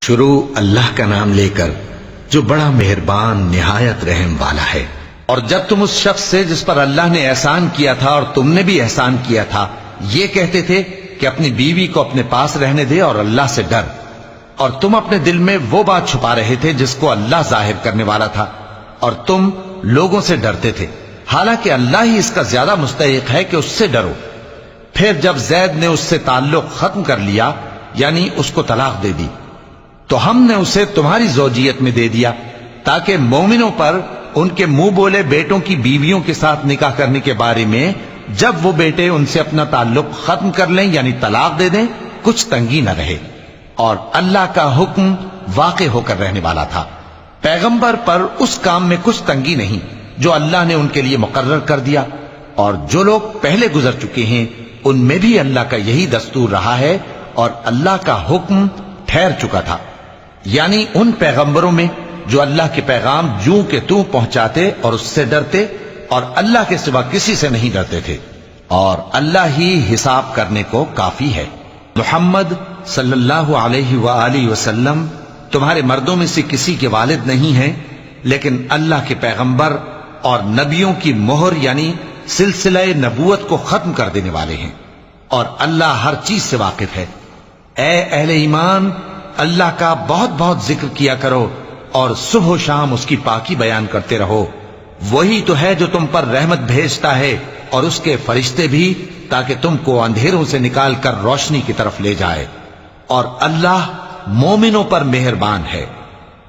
شروع اللہ کا نام لے کر جو بڑا مہربان نہایت رحم والا ہے۔ اور جب تم اس شخص سے جس پر اللہ نے احسان کیا تھا اور تم نے بھی احسان کیا تھا یہ کہتے تھے کہ اپنی بیوی کو اپنے پاس رہنے دے اور اللہ سے ڈر، اور تم اپنے دل میں وہ بات چھپا رہے تھے جس کو اللہ ظاہر کرنے والا تھا، اور تم لوگوں سے ڈرتے تھے، حالانکہ اللہ ہی اس کا زیادہ مستحق ہے کہ اس سے ڈرو۔ پھر جب زید نے اس سے تعلق ختم کر لیا یعنی اس کو طلاق دے دی تو ہم نے اسے تمہاری زوجیت میں دے دیا تاکہ مومنوں پر ان کے منہ بولے بیٹوں کی بیویوں کے ساتھ نکاح کرنے کے بارے میں جب وہ بیٹے ان سے اپنا تعلق ختم کر لیں یعنی طلاق دے دیں کچھ تنگی نہ رہے، اور اللہ کا حکم واقع ہو کر رہنے والا تھا۔ پیغمبر پر اس کام میں کچھ تنگی نہیں جو اللہ نے ان کے لیے مقرر کر دیا، اور جو لوگ پہلے گزر چکے ہیں ان میں بھی اللہ کا یہی دستور رہا ہے، اور اللہ کا حکم ٹھہر چکا تھا، یعنی ان پیغمبروں میں جو اللہ کے پیغام جوں کہ توں پہنچاتے اور اس سے ڈرتے اور اللہ کے سوا کسی سے نہیں ڈرتے تھے، اور اللہ ہی حساب کرنے کو کافی ہے۔ محمد صلی اللہ علیہ وآلہ وسلم تمہارے مردوں میں سے کسی کے والد نہیں ہیں، لیکن اللہ کے پیغمبر اور نبیوں کی مہر یعنی سلسلہ نبوت کو ختم کر دینے والے ہیں، اور اللہ ہر چیز سے واقف ہے۔ اے اہل ایمان، اللہ کا بہت بہت ذکر کیا کرو اور صبح و شام اس کی پاکی بیان کرتے رہو، وہی تو ہے جو تم پر رحمت بھیجتا ہے اور اس کے فرشتے بھی، تاکہ تم کو اندھیروں سے نکال کر روشنی کی طرف لے جائے، اور اللہ مومنوں پر مہربان ہے۔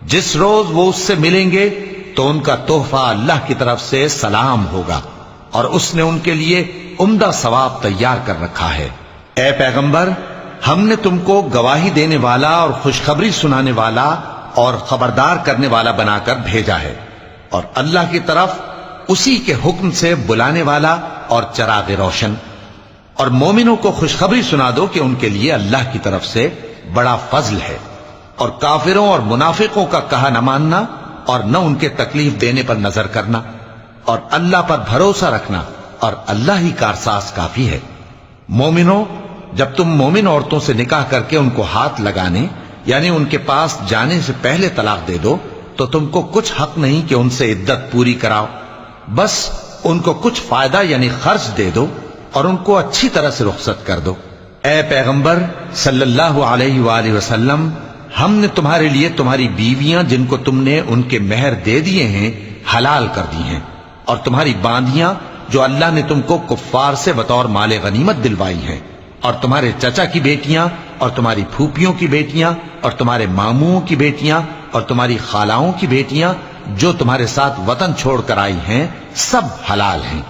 جس روز وہ اس سے ملیں گے تو ان کا تحفہ اللہ کی طرف سے سلام ہوگا، اور اس نے ان کے لیے عمدہ ثواب تیار کر رکھا ہے۔ اے پیغمبر، ہم نے تم کو گواہی دینے والا اور خوشخبری سنانے والا اور خبردار کرنے والا بنا کر بھیجا ہے، اور اللہ کی طرف اسی کے حکم سے بلانے والا اور چراغ روشن۔ اور مومنوں کو خوشخبری سنا دو کہ ان کے لیے اللہ کی طرف سے بڑا فضل ہے، اور کافروں اور منافقوں کا کہا نہ ماننا اور نہ ان کے تکلیف دینے پر نظر کرنا، اور اللہ پر بھروسہ رکھنا، اور اللہ ہی کارساز کافی ہے۔ مومنوں، جب تم مومن عورتوں سے نکاح کر کے ان کو ہاتھ لگانے یعنی ان کے پاس جانے سے پہلے طلاق دے دو تو تم کو کچھ حق نہیں کہ ان سے عدت پوری کراؤ، بس ان کو کچھ فائدہ یعنی خرچ دے دو اور ان کو اچھی طرح سے رخصت کر دو۔ اے پیغمبر صلی اللہ علیہ وآلہ وسلم، ہم نے تمہارے لیے تمہاری بیویاں جن کو تم نے ان کے مہر دے دیے ہیں حلال کر دی ہیں، اور تمہاری باندیاں جو اللہ نے تم کو کفار سے بطور مال غنیمت دلوائی ہیں، اور تمہارے چچا کی بیٹیاں اور تمہاری پھوپھیوں کی بیٹیاں اور تمہارے ماموں کی بیٹیاں اور تمہاری خالاؤں کی بیٹیاں جو تمہارے ساتھ وطن چھوڑ کر آئی ہیں سب حلال ہیں۔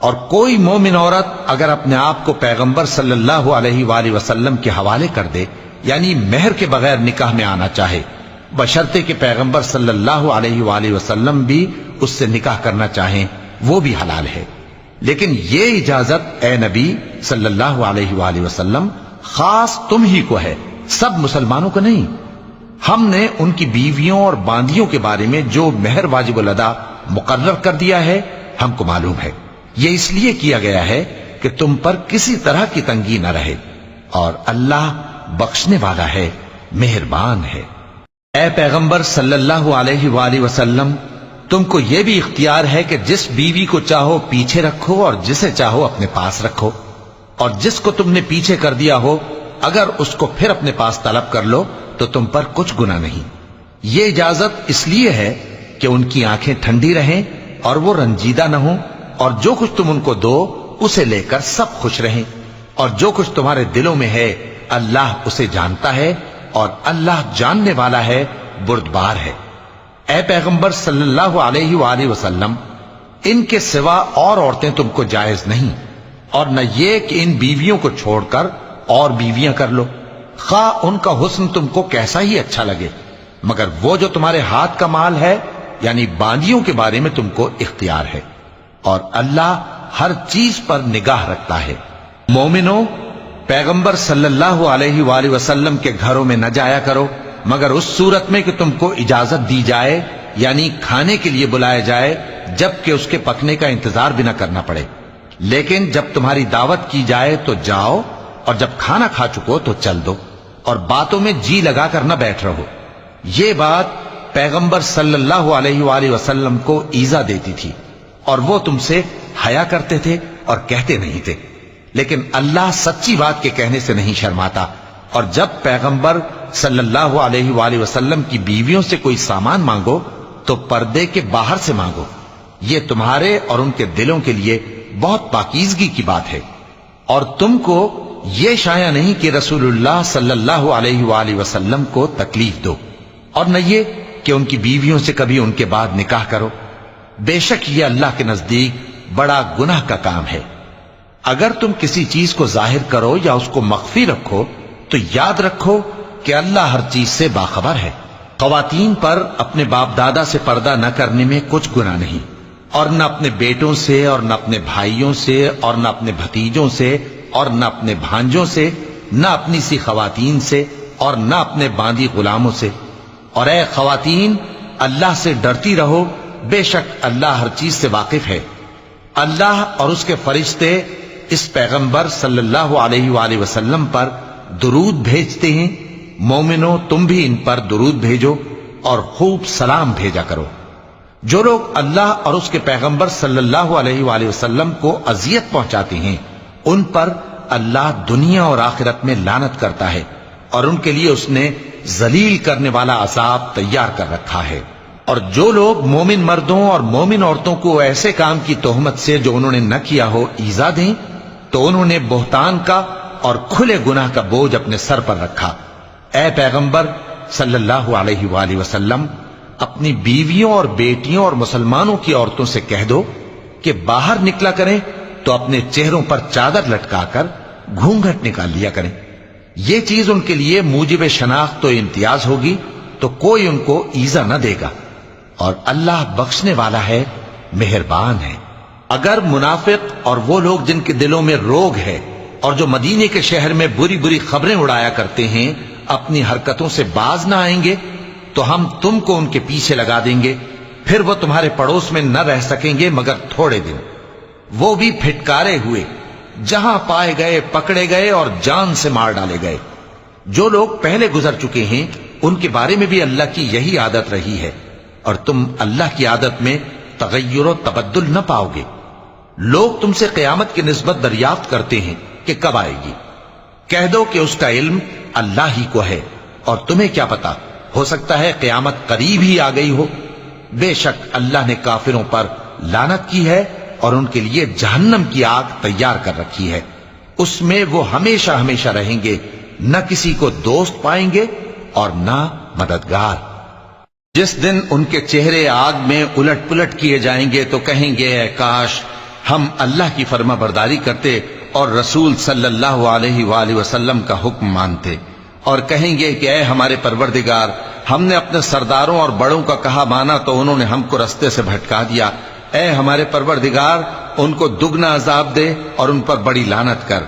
اور کوئی مومن عورت اگر اپنے آپ کو پیغمبر صلی اللہ علیہ وآلہ وسلم کے حوالے کر دے یعنی مہر کے بغیر نکاح میں آنا چاہے، بشرطے کہ پیغمبر صلی اللہ علیہ وآلہ وسلم بھی اس سے نکاح کرنا چاہیں، وہ بھی حلال ہے۔ لیکن یہ اجازت اے نبی صلی اللہ علیہ وآلہ وسلم خاص تم ہی کو ہے، سب مسلمانوں کو نہیں۔ ہم نے ان کی بیویوں اور باندیوں کے بارے میں جو مہر واجب الادا مقرر کر دیا ہے ہم کو معلوم ہے، یہ اس لیے کیا گیا ہے کہ تم پر کسی طرح کی تنگی نہ رہے، اور اللہ بخشنے والا ہے، مہربان ہے۔ اے پیغمبر صلی اللہ علیہ وآلہ وسلم، تم کو یہ بھی اختیار ہے کہ جس بیوی کو چاہو پیچھے رکھو اور جسے چاہو اپنے پاس رکھو، اور جس کو تم نے پیچھے کر دیا ہو اگر اس کو پھر اپنے پاس طلب کر لو تو تم پر کچھ گناہ نہیں۔ یہ اجازت اس لیے ہے کہ ان کی آنکھیں ٹھنڈی رہیں اور وہ رنجیدہ نہ ہوں، اور جو کچھ تم ان کو دو اسے لے کر سب خوش رہیں، اور جو کچھ تمہارے دلوں میں ہے اللہ اسے جانتا ہے، اور اللہ جاننے والا ہے، بردبار ہے۔ اے پیغمبر صلی اللہ علیہ وآلہ وسلم، ان کے سوا اور عورتیں تم کو جائز نہیں، اور نہ یہ کہ ان بیویوں کو چھوڑ کر اور بیویاں کر لو، خواہ ان کا حسن تم کو کیسا ہی اچھا لگے، مگر وہ جو تمہارے ہاتھ کا مال ہے یعنی باندیوں کے بارے میں تم کو اختیار ہے، اور اللہ ہر چیز پر نگاہ رکھتا ہے۔ مومنوں، پیغمبر صلی اللہ علیہ وآلہ وسلم کے گھروں میں نہ جایا کرو مگر اس صورت میں کہ تم کو اجازت دی جائے یعنی کھانے کے لیے بلایا جائے جبکہ اس کے پکنے کا انتظار بھی نہ کرنا پڑے، لیکن جب تمہاری دعوت کی جائے تو جاؤ، اور جب کھانا کھا چکو تو چل دو۔ اور باتوں میں جی لگا کر نہ بیٹھ رہو۔ یہ بات پیغمبر صلی اللہ علیہ وآلہ وسلم کو ایذا دیتی تھی، اور وہ تم سے حیا کرتے تھے اور کہتے نہیں تھے، لیکن اللہ سچی بات کے کہنے سے نہیں شرماتا۔ اور جب پیغمبر صلی اللہ علیہ وآلہ وسلم کی بیویوں سے کوئی سامان مانگو تو پردے کے باہر سے مانگو، یہ تمہارے اور ان کے دلوں کے لیے بہت پاکیزگی کی بات ہے۔ اور تم کو یہ شایع نہیں کہ رسول اللہ صلی اللہ علیہ وآلہ وسلم کو تکلیف دو، اور نہ یہ کہ ان کی بیویوں سے کبھی ان کے بعد نکاح کرو، بے شک یہ اللہ کے نزدیک بڑا گناہ کا کام ہے۔ اگر تم کسی چیز کو ظاہر کرو یا اس کو مخفی رکھو تو یاد رکھو کہ اللہ ہر چیز سے باخبر ہے۔ خواتین پر اپنے باپ دادا سے پردہ نہ کرنے میں کچھ گناہ نہیں، اور نہ اپنے بیٹوں سے، اور نہ اپنے بھائیوں سے، اور نہ اپنے بھتیجوں سے، اور نہ اپنے بھانجوں سے، نہ اپنی سی خواتین سے، اور نہ اپنے باندی غلاموں سے۔ اور اے خواتین، اللہ سے ڈرتی رہو، بے شک اللہ ہر چیز سے واقف ہے۔ اللہ اور اس کے فرشتے اس پیغمبر صلی اللہ علیہ وآلہ وسلم پر درود بھیجتے ہیں۔ مومنو تم بھی ان پر درود بھیجو اور خوب سلام بھیجا کرو۔ جو لوگ اللہ اور اس کے پیغمبر صلی اللہ علیہ وآلہ وسلم کو اذیت پہنچاتے ہیں ان پر اللہ دنیا اور آخرت میں لعنت کرتا ہے، اور ان کے لیے اس نے ذلیل کرنے والا عذاب تیار کر رکھا ہے۔ اور جو لوگ مومن مردوں اور مومن عورتوں کو ایسے کام کی تہمت سے جو انہوں نے نہ کیا ہو ایذا دیں تو انہوں نے بہتان کا اور کھلے گناہ کا بوجھ اپنے سر پر رکھا۔ اے پیغمبر صلی اللہ علیہ وآلہ وسلم، اپنی بیویوں اور بیٹیوں اور مسلمانوں کی عورتوں سے کہہ دو کہ باہر نکلا کریں تو اپنے چہروں پر چادر لٹکا کر گھونگھٹ نکال لیا کریں، یہ چیز ان کے لیے موجب شناخت و امتیاز ہوگی تو کوئی ان کو ایذا نہ دے گا، اور اللہ بخشنے والا ہے، مہربان ہے۔ اگر منافق اور وہ لوگ جن کے دلوں میں روگ ہے اور جو مدینے کے شہر میں بری بری خبریں اڑایا کرتے ہیں اپنی حرکتوں سے باز نہ آئیں گے تو ہم تم کو ان کے پیچھے لگا دیں گے، پھر وہ تمہارے پڑوس میں نہ رہ سکیں گے مگر تھوڑے دن، وہ بھی پھٹکارے ہوئے، جہاں پائے گئے پکڑے گئے اور جان سے مار ڈالے گئے۔ جو لوگ پہلے گزر چکے ہیں ان کے بارے میں بھی اللہ کی یہی عادت رہی ہے، اور تم اللہ کی عادت میں تغیر و تبدل نہ پاؤ گے۔ لوگ تم سے قیامت کی نسبت دریافت کرتے ہیں کہ کب آئے گی، کہہ دو کہ اس کا علم اللہ ہی کو ہے، اور تمہیں کیا پتا، ہو سکتا ہے قیامت قریب ہی آ گئی ہو۔ بے شک اللہ نے کافروں پر لعنت کی ہے اور ان کے لیے جہنم کی آگ تیار کر رکھی ہے، اس میں وہ ہمیشہ ہمیشہ رہیں گے، نہ کسی کو دوست پائیں گے اور نہ مددگار۔ جس دن ان کے چہرے آگ میں الٹ پلٹ کیے جائیں گے تو کہیں گے اے کاش ہم اللہ کی فرما برداری کرتے اور رسول صلی اللہ علیہ وآلہ وسلم کا حکم مانتے، اور کہیں گے کہ اے ہمارے پروردگار، ہم نے اپنے سرداروں اور بڑوں کا کہا مانا تو انہوں نے ہم کو رستے سے بھٹکا دیا۔ اے ہمارے پروردگار، ان کو دگنا عذاب دے اور ان پر بڑی لعنت کر۔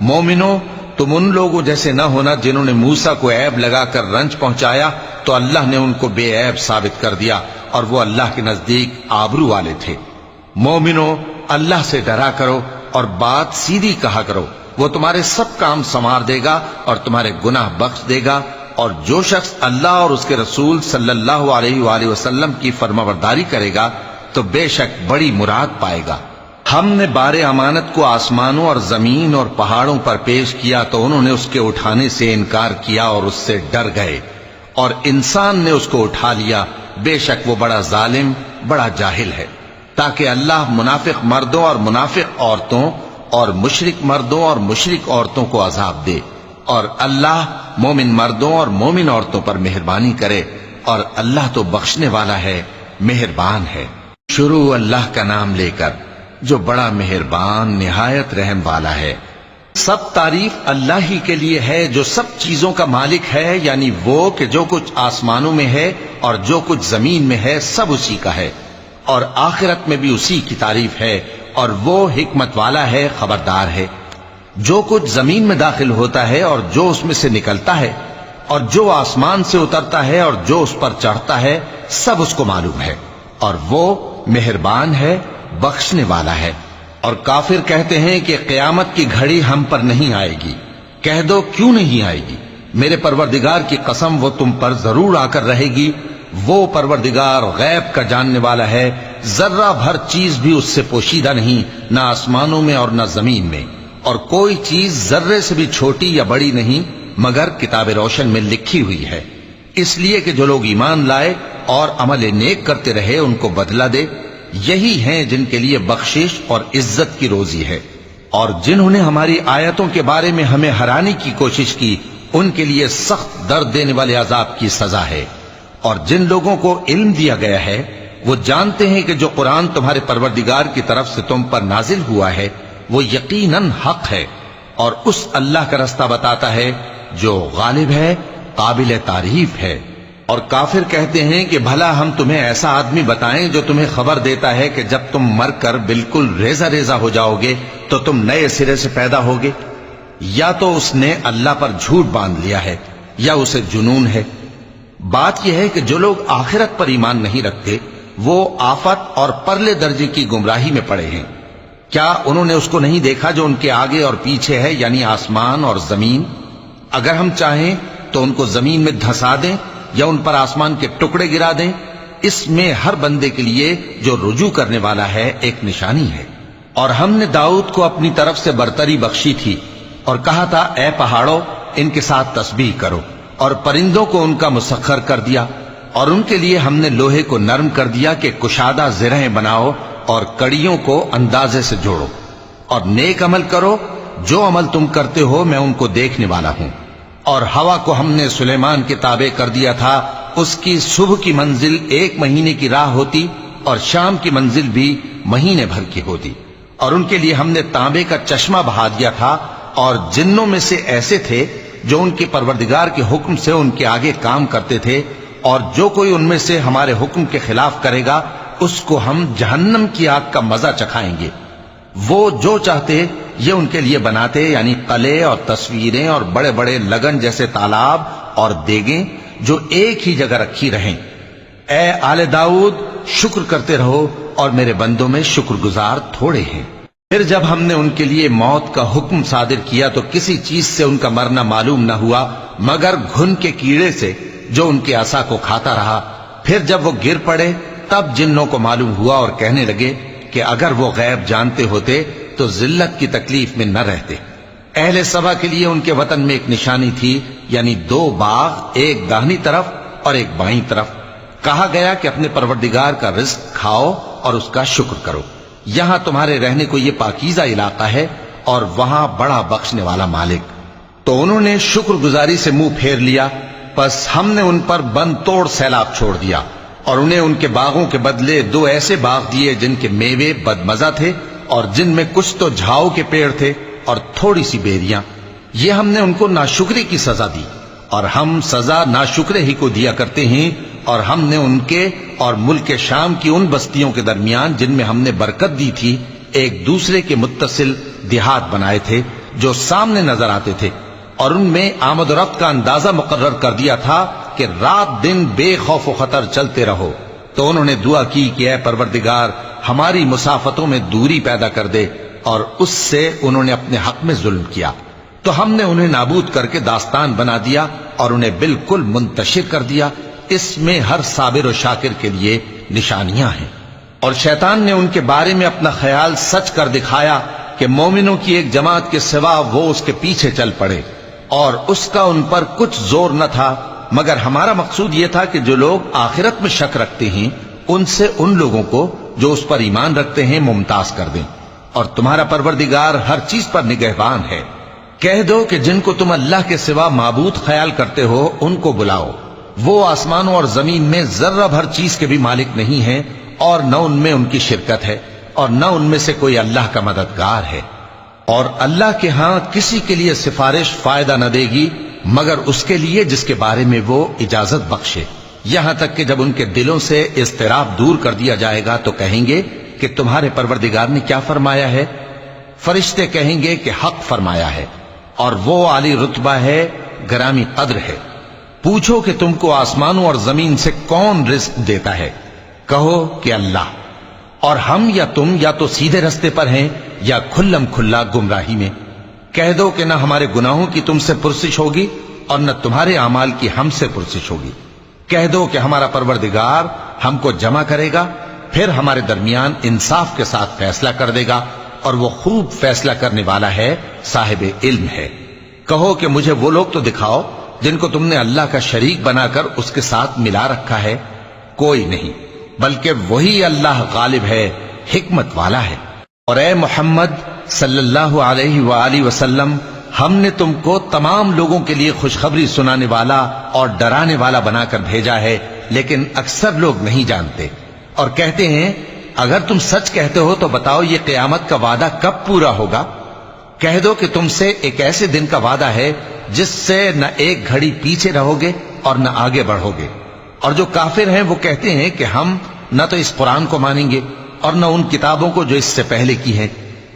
مومنو تم ان لوگوں جیسے نہ ہونا جنہوں نے موسیٰ کو عیب لگا کر رنج پہنچایا تو اللہ نے ان کو بے عیب ثابت کر دیا، اور وہ اللہ کے نزدیک آبرو والے تھے۔ مومنو اللہ سے ڈرا کرو اور بات سیدھی کہا کرو، وہ تمہارے سب کام سنوار دے گا اور تمہارے گناہ بخش دے گا۔ اور جو شخص اللہ اور اس کے رسول صلی اللہ علیہ وآلہ وسلم کی فرمانبرداری کرے گا تو بے شک بڑی مراد پائے گا۔ ہم نے بار امانت کو آسمانوں اور زمین اور پہاڑوں پر پیش کیا تو انہوں نے اس کے اٹھانے سے انکار کیا اور اس سے ڈر گئے، اور انسان نے اس کو اٹھا لیا، بے شک وہ بڑا ظالم، بڑا جاہل ہے۔ تاکہ اللہ منافق مردوں اور منافق عورتوں اور مشرک مردوں اور مشرک عورتوں کو عذاب دے، اور اللہ مومن مردوں اور مومن عورتوں پر مہربانی کرے، اور اللہ تو بخشنے والا ہے، مہربان ہے۔ شروع اللہ کا نام لے کر جو بڑا مہربان نہایت رحم والا ہے۔ سب تعریف اللہ ہی کے لیے ہے جو سب چیزوں کا مالک ہے، یعنی وہ کہ جو کچھ آسمانوں میں ہے اور جو کچھ زمین میں ہے سب اسی کا ہے، اور آخرت میں بھی اسی کی تعریف ہے، اور وہ حکمت والا ہے، خبردار ہے۔ جو کچھ زمین میں داخل ہوتا ہے اور جو اس میں سے نکلتا ہے، اور جو آسمان سے اترتا ہے اور جو اس پر چڑھتا ہے، سب اس کو معلوم ہے، اور وہ مہربان ہے، بخشنے والا ہے۔ اور کافر کہتے ہیں کہ قیامت کی گھڑی ہم پر نہیں آئے گی، کہہ دو کیوں نہیں آئے گی، میرے پروردگار کی قسم وہ تم پر ضرور آ کر رہے گی. وہ پروردگار غیب کا جاننے والا ہے، ذرہ بھر چیز بھی اس سے پوشیدہ نہیں، نہ آسمانوں میں اور نہ زمین میں، اور کوئی چیز ذرے سے بھی چھوٹی یا بڑی نہیں مگر کتاب روشن میں لکھی ہوئی ہے. اس لیے کہ جو لوگ ایمان لائے اور عمل نیک کرتے رہے ان کو بدلہ دے. یہی ہیں جن کے لیے بخشش اور عزت کی روزی ہے، اور جنہوں نے ہماری آیتوں کے بارے میں ہمیں ہرانے کی کوشش کی ان کے لیے سخت درد دینے والے عذاب کی سزا ہے. اور جن لوگوں کو علم دیا گیا ہے وہ جانتے ہیں کہ جو قرآن تمہارے پروردگار کی طرف سے تم پر نازل ہوا ہے وہ یقیناً حق ہے، اور اس اللہ کا رستہ بتاتا ہے جو غالب ہے، قابل تعریف ہے. اور کافر کہتے ہیں کہ بھلا ہم تمہیں ایسا آدمی بتائیں جو تمہیں خبر دیتا ہے کہ جب تم مر کر بالکل ریزہ ریزہ ہو جاؤ گے تو تم نئے سرے سے پیدا ہوگے. یا تو اس نے اللہ پر جھوٹ باندھ لیا ہے یا اسے جنون ہے. بات یہ ہے کہ جو لوگ آخرت پر ایمان نہیں رکھتے وہ آفت اور پرلے درجے کی گمراہی میں پڑے ہیں. کیا انہوں نے اس کو نہیں دیکھا جو ان کے آگے اور پیچھے ہے، یعنی آسمان اور زمین؟ اگر ہم چاہیں تو ان کو زمین میں دھسا دیں یا ان پر آسمان کے ٹکڑے گرا دیں. اس میں ہر بندے کے لیے جو رجوع کرنے والا ہے ایک نشانی ہے. اور ہم نے داؤد کو اپنی طرف سے برتری بخشی تھی اور کہا تھا اے پہاڑوں ان کے ساتھ تسبیح کرو، اور پرندوں کو ان کا مسخر کر دیا، اور ان کے لیے ہم نے لوہے کو نرم کر دیا کہ کشادہ زرہیں بناؤ اور کڑیوں کو اندازے سے جوڑو، اور نیک عمل کرو. جو عمل تم کرتے ہو میں ان کو دیکھنے والا ہوں. اور ہوا کو ہم نے سلیمان کے تابع کر دیا تھا، اس کی صبح کی منزل 1 مہینے کی راہ ہوتی اور شام کی منزل بھی مہینے بھر کی ہوتی. اور ان کے لیے ہم نے تانبے کا چشمہ بہا دیا تھا، اور جنوں میں سے ایسے تھے جو ان کے پروردگار کے حکم سے ان کے آگے کام کرتے تھے، اور جو کوئی ان میں سے ہمارے حکم کے خلاف کرے گا اس کو ہم جہنم کی آگ کا مزہ چکھائیں گے. وہ جو چاہتے یہ ان کے لیے بناتے، یعنی قلعے اور تصویریں اور بڑے بڑے لگن جیسے تالاب اور دیگیں جو ایک ہی جگہ رکھی رہیں. اے آل داؤد شکر کرتے رہو، اور میرے بندوں میں شکر گزار تھوڑے ہیں. پھر جب ہم نے ان کے لیے موت کا حکم صادر کیا تو کسی چیز سے ان کا مرنا معلوم نہ ہوا مگر گھن کے کیڑے سے جو ان کے عصا کو کھاتا رہا. پھر جب وہ گر پڑے تب جنوں کو معلوم ہوا اور کہنے لگے کہ اگر وہ غیب جانتے ہوتے تو ذلت کی تکلیف میں نہ رہتے. اہل سبا کے لیے ان کے وطن میں ایک نشانی تھی، یعنی 2 باغ، ایک داہنی طرف اور ایک بائیں طرف. کہا گیا کہ اپنے پروردگار کا رزق کھاؤ اور اس کا شکر کرو. یہاں تمہارے رہنے کو یہ پاکیزہ علاقہ ہے اور وہاں بڑا بخشنے والا مالک. تو انہوں نے شکر گزاری سے منہ پھیر لیا، پس ہم نے ان پر بند توڑ سیلاب چھوڑ دیا، اور انہیں ان کے باغوں کے بدلے 2 ایسے باغ دیے جن کے میوے بدمزہ تھے اور جن میں کچھ تو جھاؤ کے پیڑ تھے اور تھوڑی سی بیریاں. یہ ہم نے ان کو ناشکری کی سزا دی، اور ہم سزا ناشکرے ہی کو دیا کرتے ہیں. اور ہم نے ان کے اور ملک شام کی ان بستیوں کے درمیان جن میں ہم نے برکت دی تھی ایک دوسرے کے متصل دیہات بنائے تھے جو سامنے نظر آتے تھے، اور ان میں آمد و رفت کا اندازہ مقرر کر دیا تھا کہ رات دن بے خوف و خطر چلتے رہو. تو انہوں نے دعا کی کہ اے پروردگار ہماری مسافتوں میں دوری پیدا کر دے، اور اس سے انہوں نے اپنے حق میں ظلم کیا. تو ہم نے انہیں نابود کر کے داستان بنا دیا اور انہیں بالکل منتشر کر دیا. اس میں ہر صابر و شاکر کے لیے نشانیاں ہیں. اور شیطان نے ان کے بارے میں اپنا خیال سچ کر دکھایا کہ مومنوں کی ایک جماعت کے سوا وہ اس کے پیچھے چل پڑے، اور اس کا ان پر کچھ زور نہ تھا، مگر ہمارا مقصود یہ تھا کہ جو لوگ آخرت میں شک رکھتے ہیں ان سے ان لوگوں کو جو اس پر ایمان رکھتے ہیں ممتاز کر دیں. اور تمہارا پروردگار ہر چیز پر نگہبان ہے. کہہ دو کہ جن کو تم اللہ کے سوا معبود خیال کرتے ہو ان کو بلاؤ. وہ آسمانوں اور زمین میں ذرہ بھر چیز کے بھی مالک نہیں ہیں، اور نہ ان میں ان کی شرکت ہے، اور نہ ان میں سے کوئی اللہ کا مددگار ہے. اور اللہ کے ہاں کسی کے لیے سفارش فائدہ نہ دے گی مگر اس کے لیے جس کے بارے میں وہ اجازت بخشے. یہاں تک کہ جب ان کے دلوں سے اضطراب دور کر دیا جائے گا تو کہیں گے کہ تمہارے پروردگار نے کیا فرمایا ہے؟ فرشتے کہیں گے کہ حق فرمایا ہے، اور وہ عالی رتبہ ہے، گرامی قدر ہے. پوچھو کہ تم کو آسمانوں اور زمین سے کون رزق دیتا ہے؟ کہو کہ اللہ. اور ہم یا تم یا تو سیدھے رستے پر ہیں یا کھلم کھلا گمراہی میں. کہہ دو کہ نہ ہمارے گناہوں کی تم سے پرسش ہوگی اور نہ تمہارے اعمال کی ہم سے پرسش ہوگی۔ کہہ دو کہ ہمارا پروردگار ہم کو جمع کرے گا، پھر ہمارے درمیان انصاف کے ساتھ فیصلہ کر دے گا، اور وہ خوب فیصلہ کرنے والا ہے، صاحب علم ہے۔ کہو کہ مجھے وہ لوگ تو دکھاؤ جن کو تم نے اللہ کا شریک بنا کر اس کے ساتھ ملا رکھا ہے۔ کوئی نہیں، بلکہ وہی اللہ غالب ہے، حکمت والا ہے۔ اور اے محمد صلی اللہ علیہ وآلہ وسلم، ہم نے تم کو تمام لوگوں کے لیے خوشخبری سنانے والا اور ڈرانے والا بنا کر بھیجا ہے، لیکن اکثر لوگ نہیں جانتے، اور کہتے ہیں اگر تم سچ کہتے ہو تو بتاؤ یہ قیامت کا وعدہ کب پورا ہوگا؟ کہہ دو کہ تم سے ایک ایسے دن کا وعدہ ہے جس سے نہ ایک گھڑی پیچھے رہو گے اور نہ آگے بڑھو گے۔ اور جو کافر ہیں وہ کہتے ہیں کہ ہم نہ تو اس قرآن کو مانیں گے اور نہ ان کتابوں کو جو اس سے پہلے کی ہیں،